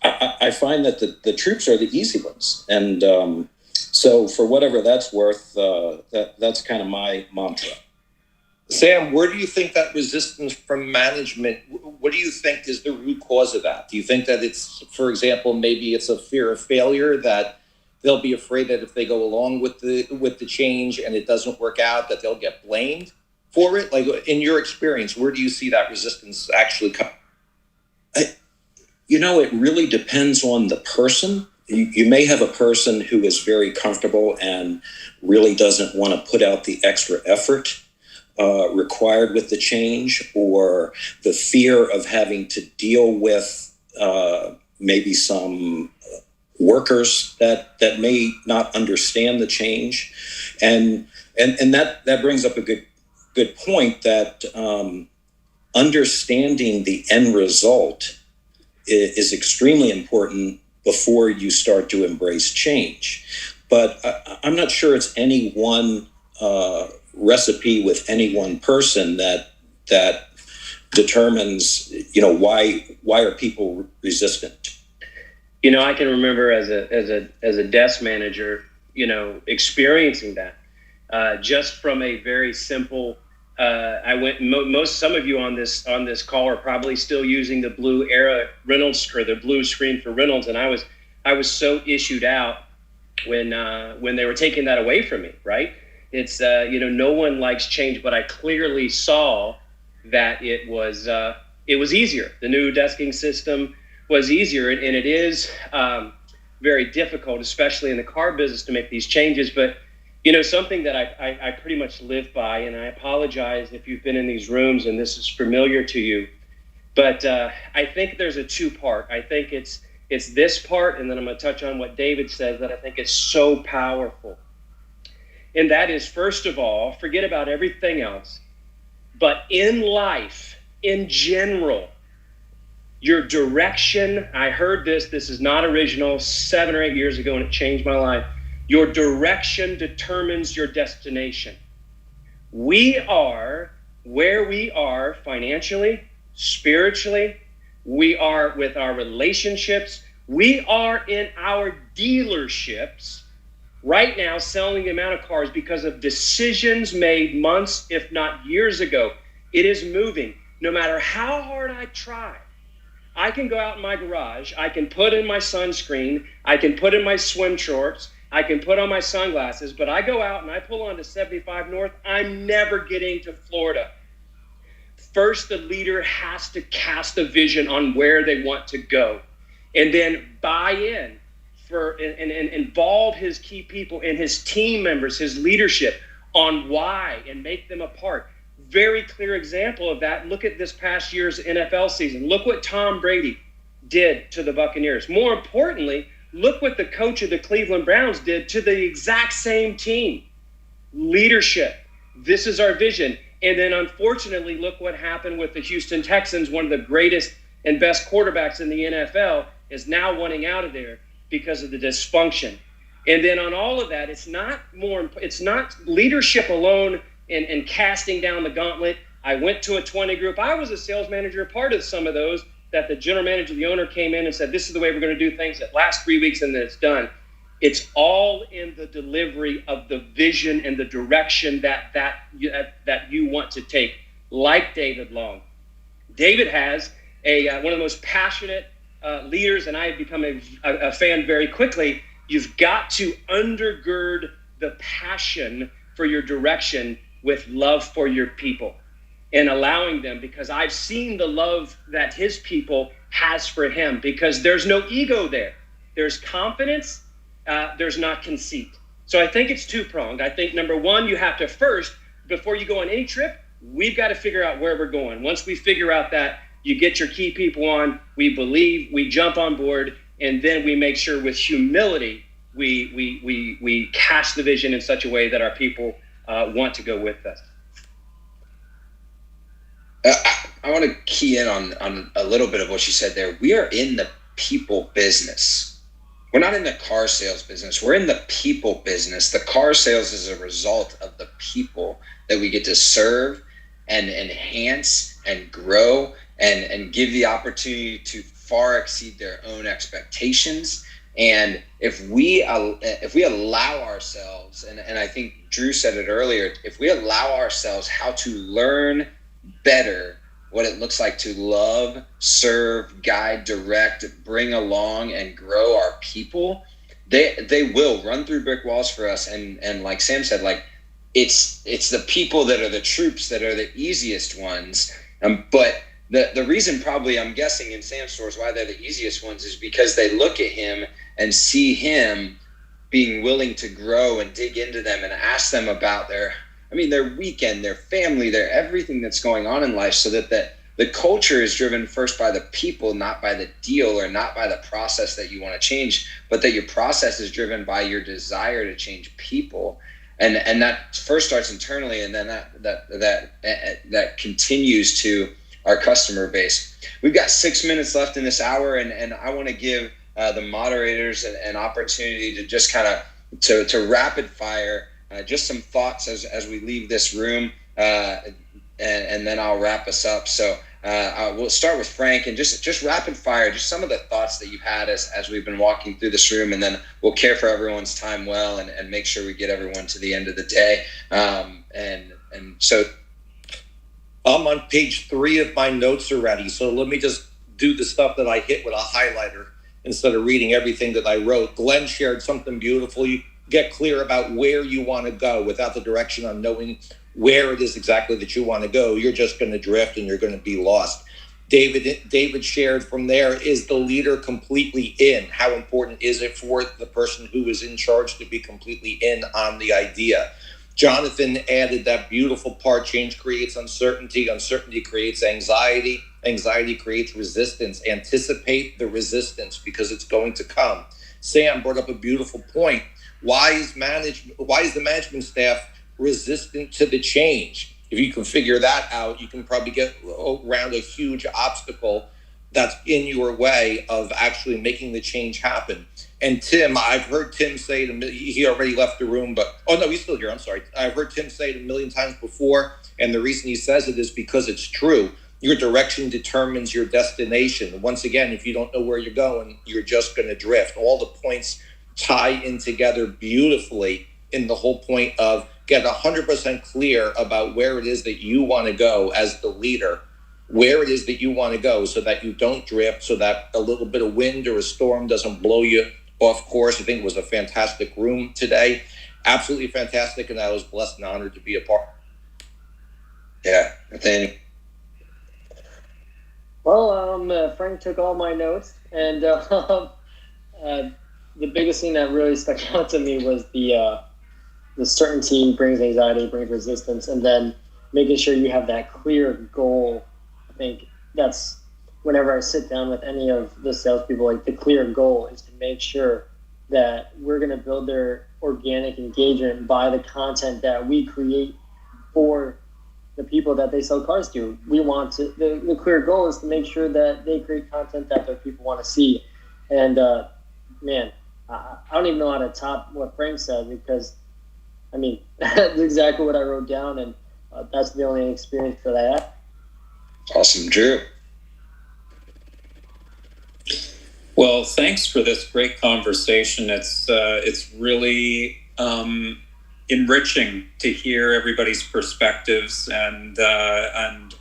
I find that the troops are the easy ones. And so for whatever that's worth, that's kind of my mantra. Sam, where do you think that resistance from management, what do you think is the root cause of that? Do you think that it's, for example, maybe it's a fear of failure, that they'll be afraid that if they go along with the change and it doesn't work out, that they'll get blamed for it? Like, in your experience, where do you see that resistance actually come? It really depends on the person. You may have a person who is very comfortable and really doesn't want to put out the extra effort required with the change, or the fear of having to deal with maybe some workers that may not understand the change. And that brings up a good point, that understanding the end result is extremely important before you start to embrace change. But I'm not sure it's any one recipe with any one person that determines, why are people resistant. I can remember as a desk manager, experiencing that just from a very simple. Some of you on this call are probably still using the blue era Reynolds, or the blue screen for Reynolds, and I was so issued out when they were taking that away from me. Right? It's no one likes change, but I clearly saw that it was easier. The new desking system was easier, and it is very difficult, especially in the car business, to make these changes. But something that I pretty much live by, and I apologize if you've been in these rooms and this is familiar to you, but I think there's a two-part. I think it's this part, and then I'm going to touch on what David says that I think is so powerful. And that is, first of all, forget about everything else. But in life, in general, your direction, I heard this is not original, 7 or 8 years ago, and it changed my life. Your direction determines your destination. We are where we are financially, spiritually. We are with our relationships. We are in our dealerships right now selling the amount of cars because of decisions made months, if not years ago. It is moving. No matter how hard I try, I can go out in my garage. I can put in my sunscreen. I can put in my swim shorts. I can put on my sunglasses. But I go out and I pull onto 75 North. I'm never getting to Florida. First, the leader has to cast a vision on where they want to go, and then buy in and involve his key people and his team members, his leadership on why, and make them a part. Very clear example of that. Look at this past year's NFL season. Look what Tom Brady did to the Buccaneers. More importantly, look what the coach of the Cleveland Browns did to the exact same team. Leadership. This is our vision. And then unfortunately, look what happened with the Houston Texans. One of the greatest and best quarterbacks in the NFL is now wanting out of there because of the dysfunction. And then on all of that, it's not leadership alone and casting down the gauntlet. I went to a 20 group. I was a sales manager, part of some of those that the general manager, the owner came in and said, this is the way we're going to do things. That last 3 weeks and then it's done. It's all in the delivery of the vision and the direction that you want to take, like David Long. David has one of the most passionate leaders, and I have become a fan very quickly. You've got to undergird the passion for your direction with love for your people and allowing them, because I've seen the love that his people has for him, because there's no ego there. There's confidence. There's not conceit. So I think it's two-pronged. I think, number one, you have to first, before you go on any trip, we've got to figure out where we're going. Once we figure out that, you get your key people on, we believe, we jump on board, and then we make sure with humility we cast the vision in such a way that our people want to go with us. I want to key in on a little bit of what you said there. We are in the people business. We're not in the car sales business. We're in the people business. The car sales is a result of the people that we get to serve and enhance and grow and give the opportunity to far exceed their own expectations. And if we allow ourselves, and I think Drew said it earlier, if we allow ourselves how to learn better what it looks like to love, serve, guide, direct, bring along, and grow our people, they will run through brick walls for us. And like Sam said, like it's the people that are the troops that are the easiest ones. But the reason probably, I'm guessing, in Sam's stores why they're the easiest ones is because they look at him and see him being willing to grow and dig into them and ask them about their weekend, their family, their everything that's going on in life, so that the culture is driven first by the people, not by the deal or not by the process that you want to change, but that your process is driven by your desire to change people. And that first starts internally, and then that continues to our customer base. We've got 6 minutes left in this hour, and I want to give the moderators an opportunity to just kind of to rapid fire just some thoughts as we leave this room, and then I'll wrap us up. So we'll start with Frank, and just rapid fire, just some of the thoughts that you've had as we've been walking through this room, and then we'll care for everyone's time well and make sure we get everyone to the end of the day. And so I'm on page 3 of my notes already, so let me just do the stuff that I hit with a highlighter instead of reading everything that I wrote. Glenn shared something beautiful. You get clear about where you want to go without the direction on knowing where it is exactly that you want to go. You're just going to drift and you're going to be lost. David shared from there, is the leader completely in? How important is it for the person who is in charge to be completely in on the idea? Jonathan added that beautiful part, change creates uncertainty. Uncertainty creates anxiety. Anxiety creates resistance. Anticipate the resistance because it's going to come. Sam brought up a beautiful point. Why is the management staff resistant to the change? If you can figure that out, you can probably get around a huge obstacle that's in your way of actually making the change happen. And Tim, I've heard Tim say it, he already left the room, but, oh no, he's still here, I'm sorry. I've heard Tim say it a million times before, and the reason he says it is because it's true. Your direction determines your destination. Once again, if you don't know where you're going, you're just going to drift. All the points tie in together beautifully in the whole point of get 100% clear about where it is that you want to go as the leader, where it is that you want to go so that you don't drift, so that a little bit of wind or a storm doesn't blow you off course. I think it was a fantastic room today. Absolutely fantastic, and I was blessed and honored to be a part. Yeah, Nathaniel. Well, Frank took all my notes, and the biggest thing that really stuck out to me was the certainty brings anxiety, brings resistance, and then making sure you have that clear goal. I think that's whenever I sit down with any of the salespeople, like the clear goal is to make sure that we're going to build their organic engagement by the content that we create for the people that they sell cars to. We want to, the clear goal is to make sure that they create content that their people want to see. And man, I don't even know how to top what Frank said, because I mean, that's exactly what I wrote down, and that's the only experience that I had. Awesome. Drew. Well, thanks for this great conversation. It's really enriching to hear everybody's perspectives and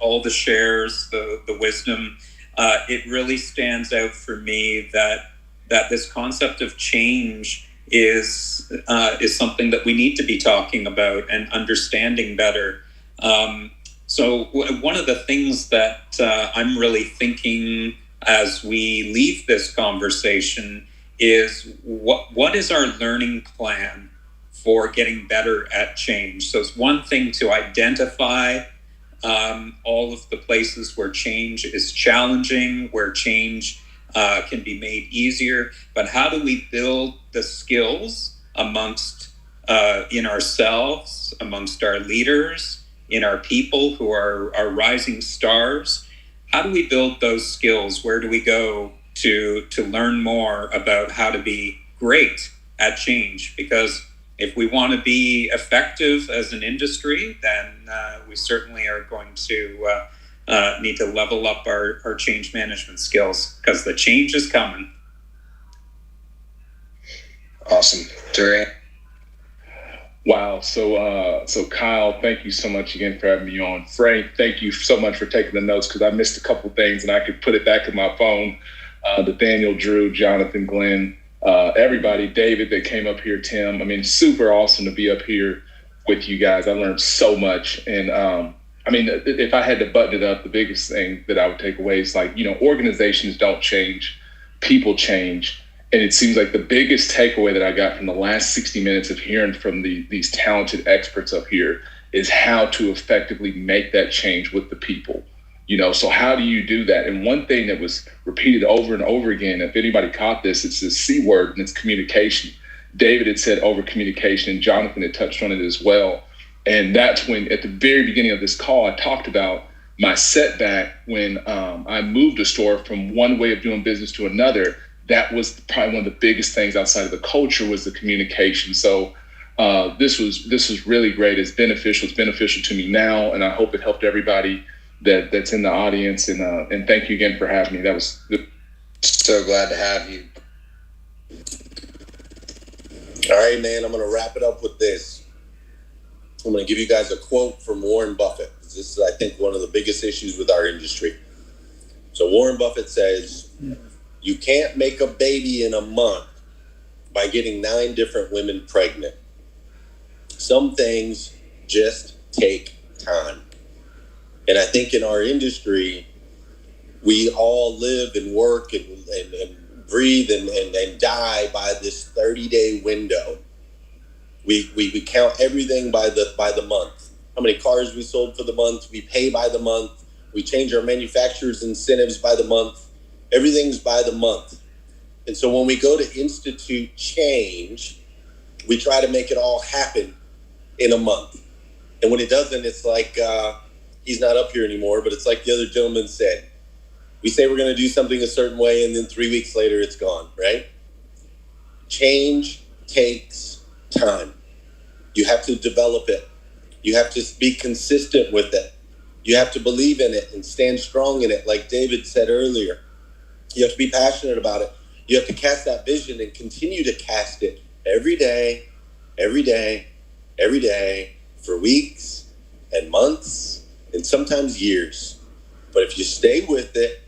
all the shares, the wisdom. It really stands out for me that this concept of change is something that we need to be talking about and understanding better. So one of the things that I'm really thinking as we leave this conversation is what is our learning plan for getting better at change? So it's one thing to identify all of the places where change is challenging, where change can be made easier, but how do we build the skills amongst in ourselves, amongst our leaders, in our people who are our rising stars? How do we build those skills? Where do we go to learn more about how to be great at change? Because if we want to be effective as an industry, then we certainly are going to need to level up our change management skills, because the change is coming. Awesome. Duran. Wow. So Kyle, thank you so much again for having me on. Frank, thank you so much for taking the notes, because I missed a couple things and I could put it back in my phone. Nathaniel, Drew, Jonathan, Glenn, everybody, David that came up here, Tim. I mean, super awesome to be up here with you guys. I learned so much. And I mean, if I had to button it up, the biggest thing that I would take away is, like, organizations don't change, people change. And it seems like the biggest takeaway that I got from the last 60 minutes of hearing from these talented experts up here is how to effectively make that change with the people. So how do you do that? And one thing that was repeated over and over again, if anybody caught this, it's the C word, and it's communication. David had said over communication, and Jonathan had touched on it as well. And that's when, at the very beginning of this call, I talked about my setback when I moved a store from one way of doing business to another. That was probably one of the biggest things outside of the culture, was the communication. So this was really great. It's beneficial. It's beneficial to me now, and I hope it helped everybody that's in the audience. And thank you again for having me. That was good. So glad to have you. All right, man, I'm going to wrap it up with this. I'm going to give you guys a quote from Warren Buffett. This is, I think, one of the biggest issues with our industry. So Warren Buffett says, "You can't make a baby in a month by getting 9 different women pregnant. Some things just take time." And I think in our industry, we all live and work and breathe and die by this 30-day window. We count everything by the month. How many cars we sold for the month. We pay by the month. We change our manufacturers' incentives by the month. Everything's by the month. And so when we go to institute change, we try to make it all happen in a month. And when it doesn't, it's like he's not up here anymore, but it's like the other gentleman said. We say we're going to do something a certain way, and then 3 weeks later, it's gone, right? Change takes time. You have to develop it. You have to be consistent with it. You have to believe in it and stand strong in it. Like David said earlier, you have to be passionate about it. You have to cast that vision and continue to cast it every day, every day, every day for weeks and months and sometimes years. But if you stay with it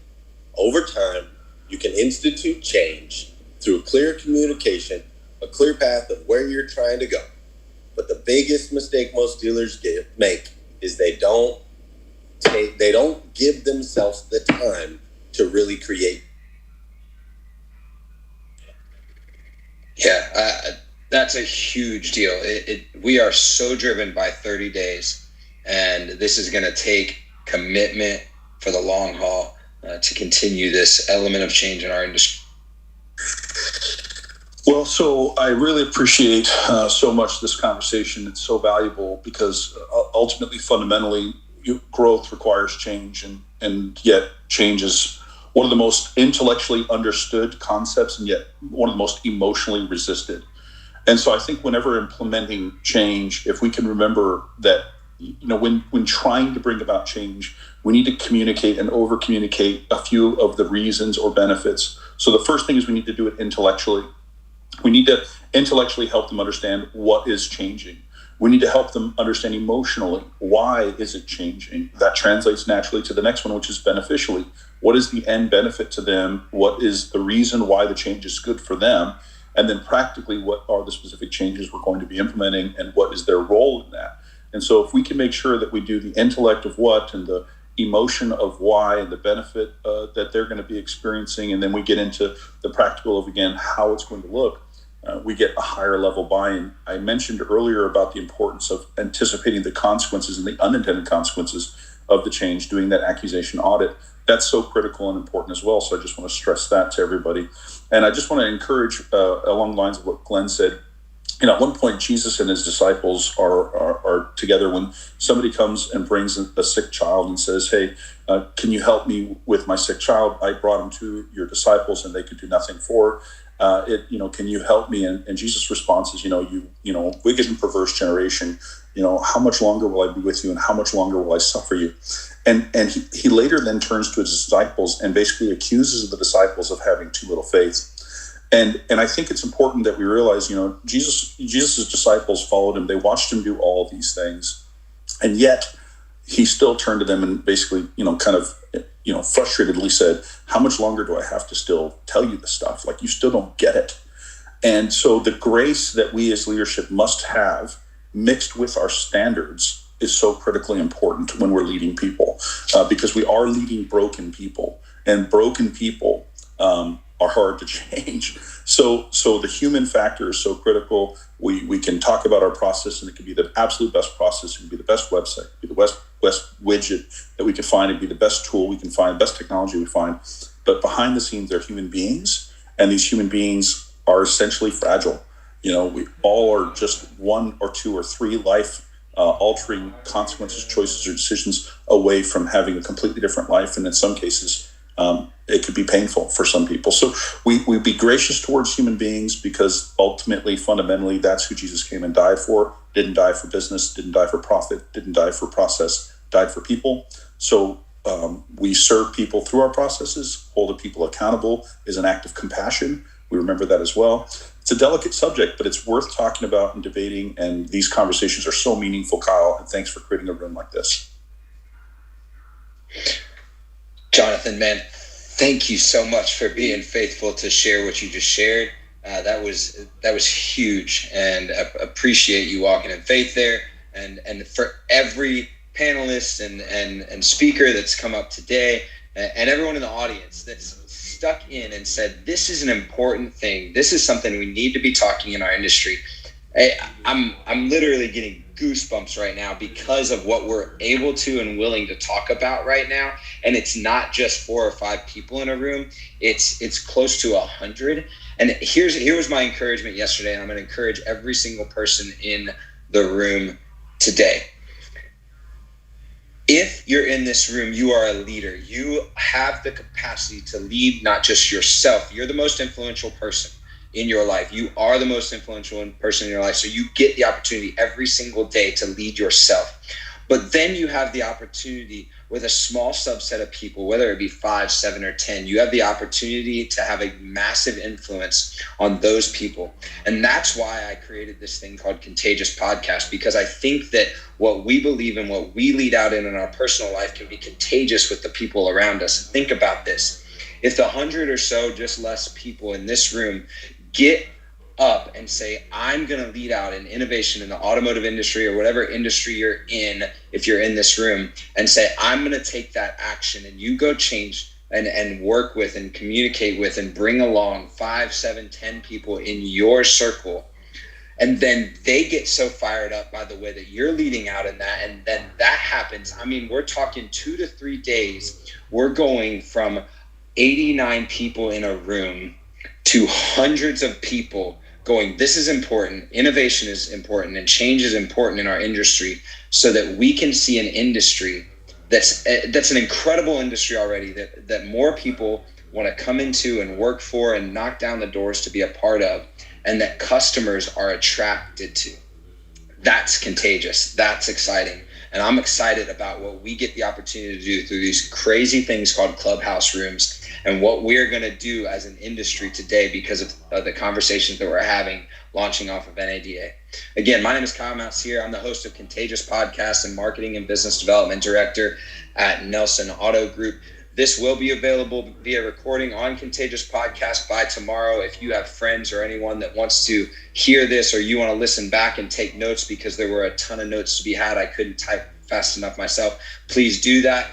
over time, you can institute change through clear communication, a clear path of where you're trying to go. But the biggest mistake most dealers make is they don't give themselves the time to really create. Yeah, that's a huge deal. We are so driven by 30 days, and this is going to take commitment for the long haul to continue this element of change in our industry. Well, so I really appreciate so much this conversation. It's so valuable because ultimately, fundamentally, growth requires change, and yet change is one of the most intellectually understood concepts and yet one of the most emotionally resisted. And so I think whenever implementing change, if we can remember that, when trying to bring about change, we need to communicate and over-communicate a few of the reasons or benefits. So the first thing is we need to do it intellectually. We need to intellectually help them understand what is changing. We need to help them understand emotionally, why is it changing? That translates naturally to the next one, which is beneficially. What is the end benefit to them? What is the reason why the change is good for them? And then practically, what are the specific changes we're going to be implementing, and what is their role in that? And so if we can make sure that we do the intellect of what and the emotion of why and the benefit that they're going to be experiencing, and then we get into the practical of, again, how it's going to look, we get a higher level buy-in. I mentioned earlier about the importance of anticipating the consequences and the unintended consequences of the change, doing that accusation audit. That's so critical and important as well. So I just want to stress that to everybody. And I just want to encourage, along the lines of what Glenn said, at one point, Jesus and his disciples are together when somebody comes and brings a sick child and says, hey, can you help me with my sick child? I brought him to your disciples and they could do nothing for it. Can you help me? And Jesus' response is, you wicked and perverse generation, how much longer will I be with you and how much longer will I suffer you? And he later then turns to his disciples and basically accuses the disciples of having too little faith. And I think it's important that we realize, Jesus' disciples followed him. They watched him do all of these things. And yet he still turned to them and basically, frustratedly said, how much longer do I have to still tell you this stuff? Like, you still don't get it. And so the grace that we as leadership must have mixed with our standards is so critically important when we're leading people, because we are leading broken people, and broken people are hard to change. So the human factor is so critical. We can talk about our process, and it can be the absolute best process. It can be the best website, it can be the best widget that we can find. It can be the best tool we can find, best technology we find. But behind the scenes, they're human beings, and these human beings are essentially fragile. We all are just one or two or three life altering consequences, choices, or decisions away from having a completely different life. And in some cases, it could be painful for some people. So we be gracious towards human beings, because ultimately, fundamentally, that's who Jesus came and died for. Didn't die for business, didn't die for profit, didn't die for process, died for people. So we serve people through our processes. Holding people accountable is an act of compassion. We remember that as well. It's a delicate subject, but it's worth talking about and debating. And these conversations are so meaningful, Kyle. And thanks for creating a room like this. Jonathan, man, thank you so much for being faithful to share what you just shared. That was huge, and I appreciate you walking in faith there. And for every panelist and speaker that's come up today, and everyone in the audience that's stuck in and said, this is an important thing. This is something we need to be talking in our industry. I'm literally getting goosebumps right now because of what we're able to and willing to talk about right now. And it's not just 4 or 5 people in a room. It's close to 100. And here was my encouragement yesterday, and I'm going to encourage every single person in the room today. If you're in this room, you are a leader. You have the capacity to lead not just yourself. You're the most influential person. in your life. You are the most influential person in your life. So you get the opportunity every single day to lead yourself. But then you have the opportunity with a small subset of people, whether it be 5, 7, or 10, you have the opportunity to have a massive influence on those people. And that's why I created this thing called Contagious Podcast, because I think that what we believe in, what we lead out in our personal life can be contagious with the people around us. Think about this. If the 100 or so, just less people in this room get up and say, I'm going to lead out in innovation in the automotive industry or whatever industry you're in, if you're in this room, and say, I'm going to take that action, and you go change and work with and communicate with and bring along 5, 7, 10 people in your circle. And then they get so fired up by the way that you're leading out in that. And then that happens. I mean, we're talking 2 to 3 days. We're going from 89 people in a room to hundreds of people going, this is important, innovation is important, and change is important in our industry, so that we can see an industry that's an incredible industry already, that more people want to come into and work for and knock down the doors to be a part of, and that customers are attracted to. That's contagious. That's exciting. And I'm excited about what we get the opportunity to do through these crazy things called clubhouse rooms, and what we're going to do as an industry today because of the conversations that we're having launching off of NADA. Again, my name is Kyle Mountsier. I'm the host of Contagious Podcast and Marketing and Business Development Director at Nelson Auto Group. This will be available via recording on Contagious Podcast by tomorrow. If you have friends or anyone that wants to hear this, or you want to listen back and take notes, because there were a ton of notes to be had, I couldn't type fast enough myself, please do that.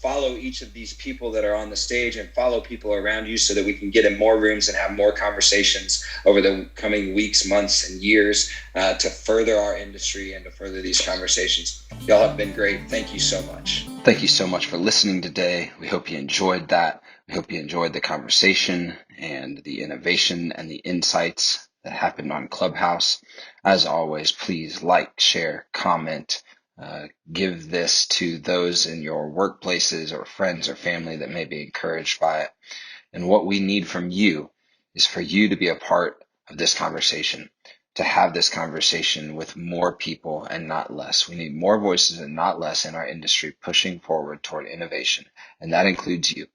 Follow each of these people that are on the stage, and follow people around you, so that we can get in more rooms and have more conversations over the coming weeks, months, and years to further our industry and to further these conversations. Y'all have been great. Thank you so much. Thank you so much for listening today. We hope you enjoyed that. We hope you enjoyed the conversation and the innovation and the insights that happened on Clubhouse. As always, please like, share, comment, give this to those in your workplaces or friends or family that may be encouraged by it. And what we need from you is for you to be a part of this conversation, to have this conversation with more people and not less. We need more voices and not less in our industry pushing forward toward innovation, and that includes you.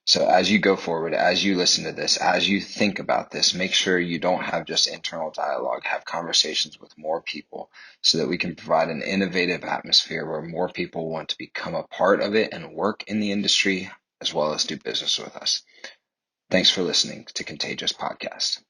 So as you go forward, as you listen to this, as you think about this, make sure you don't have just internal dialogue, have conversations with more people, so that we can provide an innovative atmosphere where more people want to become a part of it and work in the industry, as well as do business with us. Thanks for listening to Contagious Podcast.